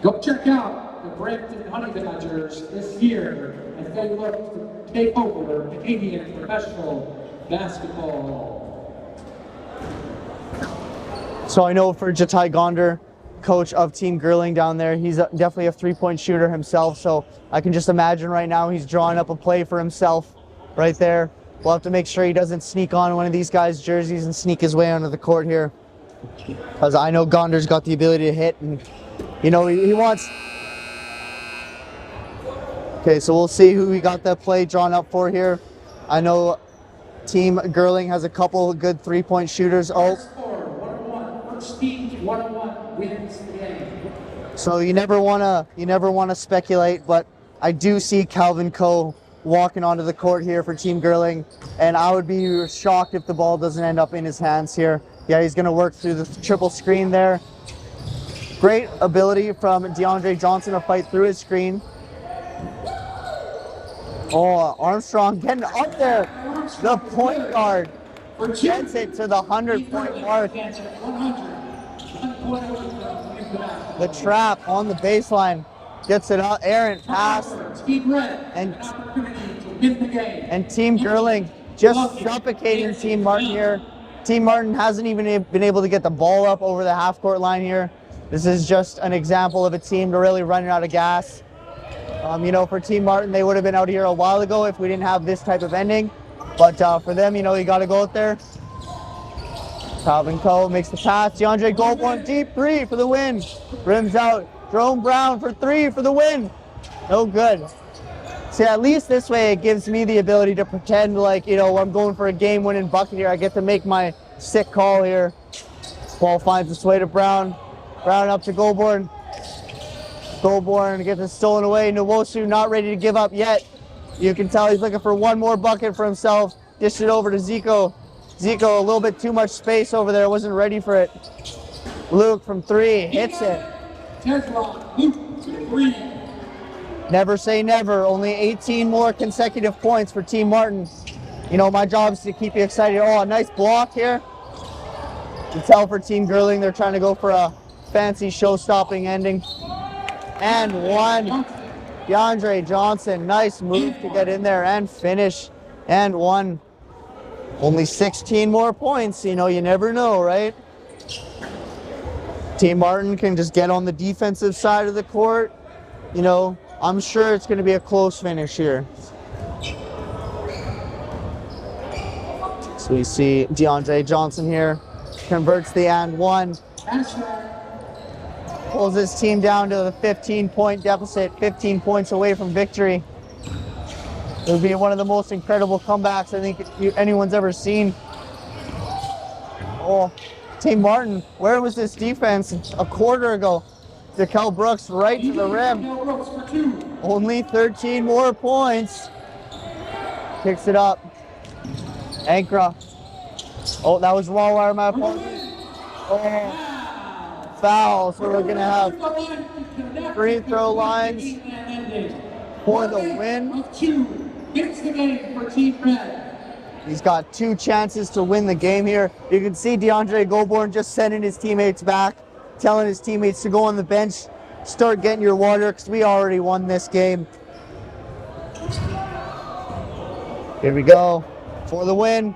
Go check out the Brampton Honey Badgers this year as they look to take over Canadian professional basketball. So I know for Jatai Gonder, coach of Team Girling down there, he's definitely a 3-point shooter himself. So I can just imagine right now he's drawing up a play for himself right there. We'll have to make sure he doesn't sneak on one of these guys' jerseys and sneak his way onto the court here. Because I know Gonder's got the ability to hit, and you know, he wants. Okay, so we'll see who we got that play drawn up for here. I know Team Girling has a couple of good 3-point shooters. Oh. First team to 101 wins the game. So you never wanna speculate, but I do see Calvin Coe walking onto the court here for Team Girling, and I would be shocked if the ball doesn't end up in his hands here. Yeah, he's gonna work through the triple screen there. Great ability from DeAndre Johnson to fight through his screen. Oh, Armstrong getting up there. The point guard gets it to the 100-point mark. The trap on the baseline gets it out. Errant pass. And Team Girling just suffocating Team Martin here. Team Martin hasn't even been able to get the ball up over the half-court line here. This is just an example of a team really running out of gas. You know, for Team Martin, they would have been out here a while ago if we didn't have this type of ending. But for them, you know, you got to go out there. Calvin Coe makes the pass. DeAndre Goldborn, deep 3 for the win. Rims out. Jerome Brown for 3 for the win. No good. See, at least this way it gives me the ability to pretend like, you know, I'm going for a game-winning bucket here. I get to make my sick call here. Ball finds its way to Brown. Brown up to Goldborn. Goldborn gets it stolen away. Nwosu not ready to give up yet. You can tell he's looking for one more bucket for himself. Dished it over to Zico. Zico, a little bit too much space over there. Wasn't ready for it. Luke from 3 hits it. Luke 3. Never say never. Only 18 more consecutive points for Team Martin. You know, my job is to keep you excited. Oh, a nice block here. You can tell for Team Girling, they're trying to go for a fancy show-stopping ending. And 1. DeAndre Johnson, nice move to get in there and finish. And 1. Only 16 more points. You know, you never know, right? Team Martin can just get on the defensive side of the court. You know, I'm sure it's going to be a close finish here. So we see DeAndre Johnson here. Converts the and 1. Pulls his team down to the 15-point deficit, 15 points away from victory. It would be one of the most incredible comebacks I think anyone's ever seen. Oh, Team Martin, where was this defense a quarter ago? Dekel Brooks right to the rim. Only 13 more points. Kicks it up. Ankra. Oh, that was Rawwire, my apologies. Oh. Foul, so we're gonna have free throw lines for the win. He's got 2 chances to win the game here. You can see DeAndre Goldborn just sending his teammates back, telling his teammates to go on the bench. start getting your water because we already won this game. Here we go for the win.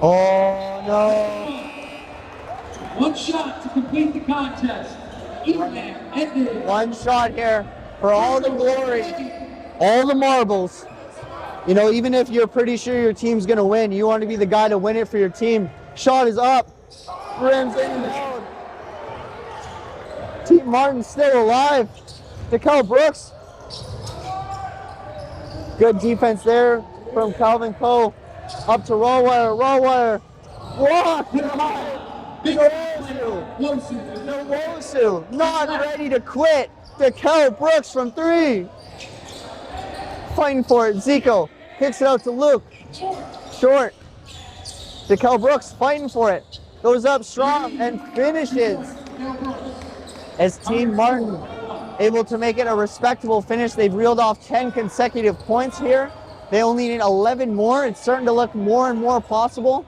Oh no. One shot to complete the contest. Elam ended. One shot here for all the glory, all the marbles. You know, even if you're pretty sure your team's going to win, you want to be the guy to win it for your team. Shot is up. Rims in and out. Team Martin still alive. DeKel Brooks. Good defense there from Calvin Coe. Up to raw wire. Walk! Nwosu, not ready to quit. DeKel Brooks from 3. Fighting for it. Zico kicks it out to Luke. Short. DeKel Brooks fighting for it. Goes up strong and finishes. As Team Martin able to make it a respectable finish. They've reeled off 10 consecutive points here. They only need 11 more. It's starting to look more and more possible.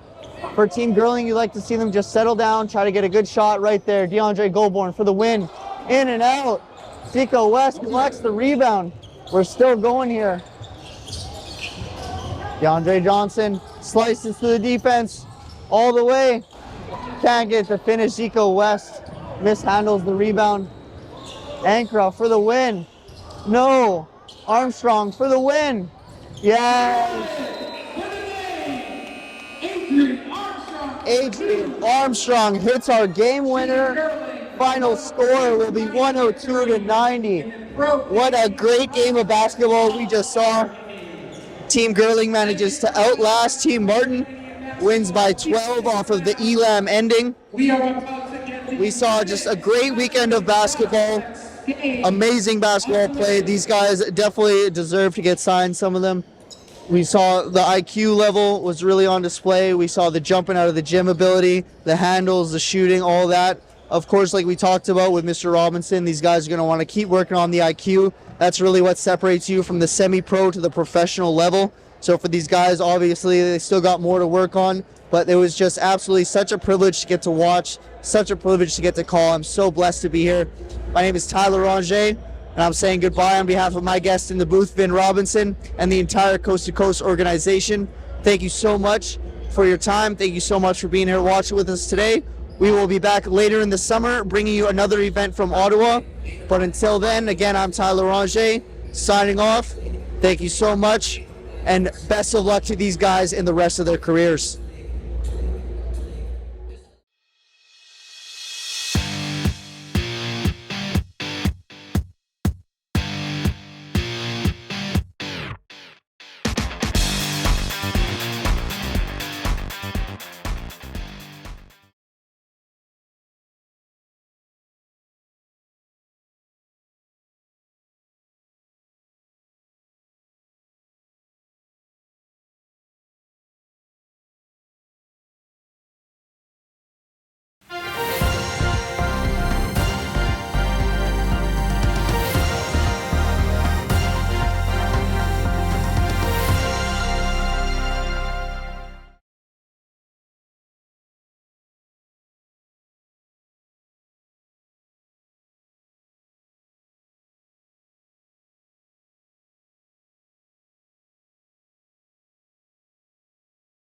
For Team Girling, you like to see them just settle down, try to get a good shot right there. DeAndre Goldborn for the win. In and out. Zico West collects the rebound. We're still going here. DeAndre Johnson slices to the defense all the way. Can't get the finish. Zico West mishandles the rebound. Ankra for the win. No. Armstrong for the win. Yes. Adrian Armstrong hits our game winner. Final score will be 102-90. What a great game of basketball we just saw. Team Girling manages to outlast Team Martin. Wins by 12 off of the Elam ending. We saw just a great weekend of basketball. Amazing basketball played. These guys definitely deserve to get signed, some of them. We saw the IQ level was really on display. We saw the jumping out of the gym ability, the handles, the shooting, all that. Of course, like we talked about with Mr. Robinson, these guys are going to want to keep working on the IQ. That's really what separates you from the semi-pro to the professional level. So for these guys, obviously, they still got more to work on. But it was just absolutely such a privilege to get to watch, such a privilege to get to call. I'm so blessed to be here. My name is Tyler Ranger. And I'm saying goodbye on behalf of my guest in the booth, Vin Robinson, and the entire Coast to Coast organization. Thank you so much for your time. Thank you so much for being here watching with us today. We will be back later in the summer bringing you another event from Ottawa. But until then, again, I'm Tyler Ranger, signing off. Thank you so much, and best of luck to these guys in the rest of their careers.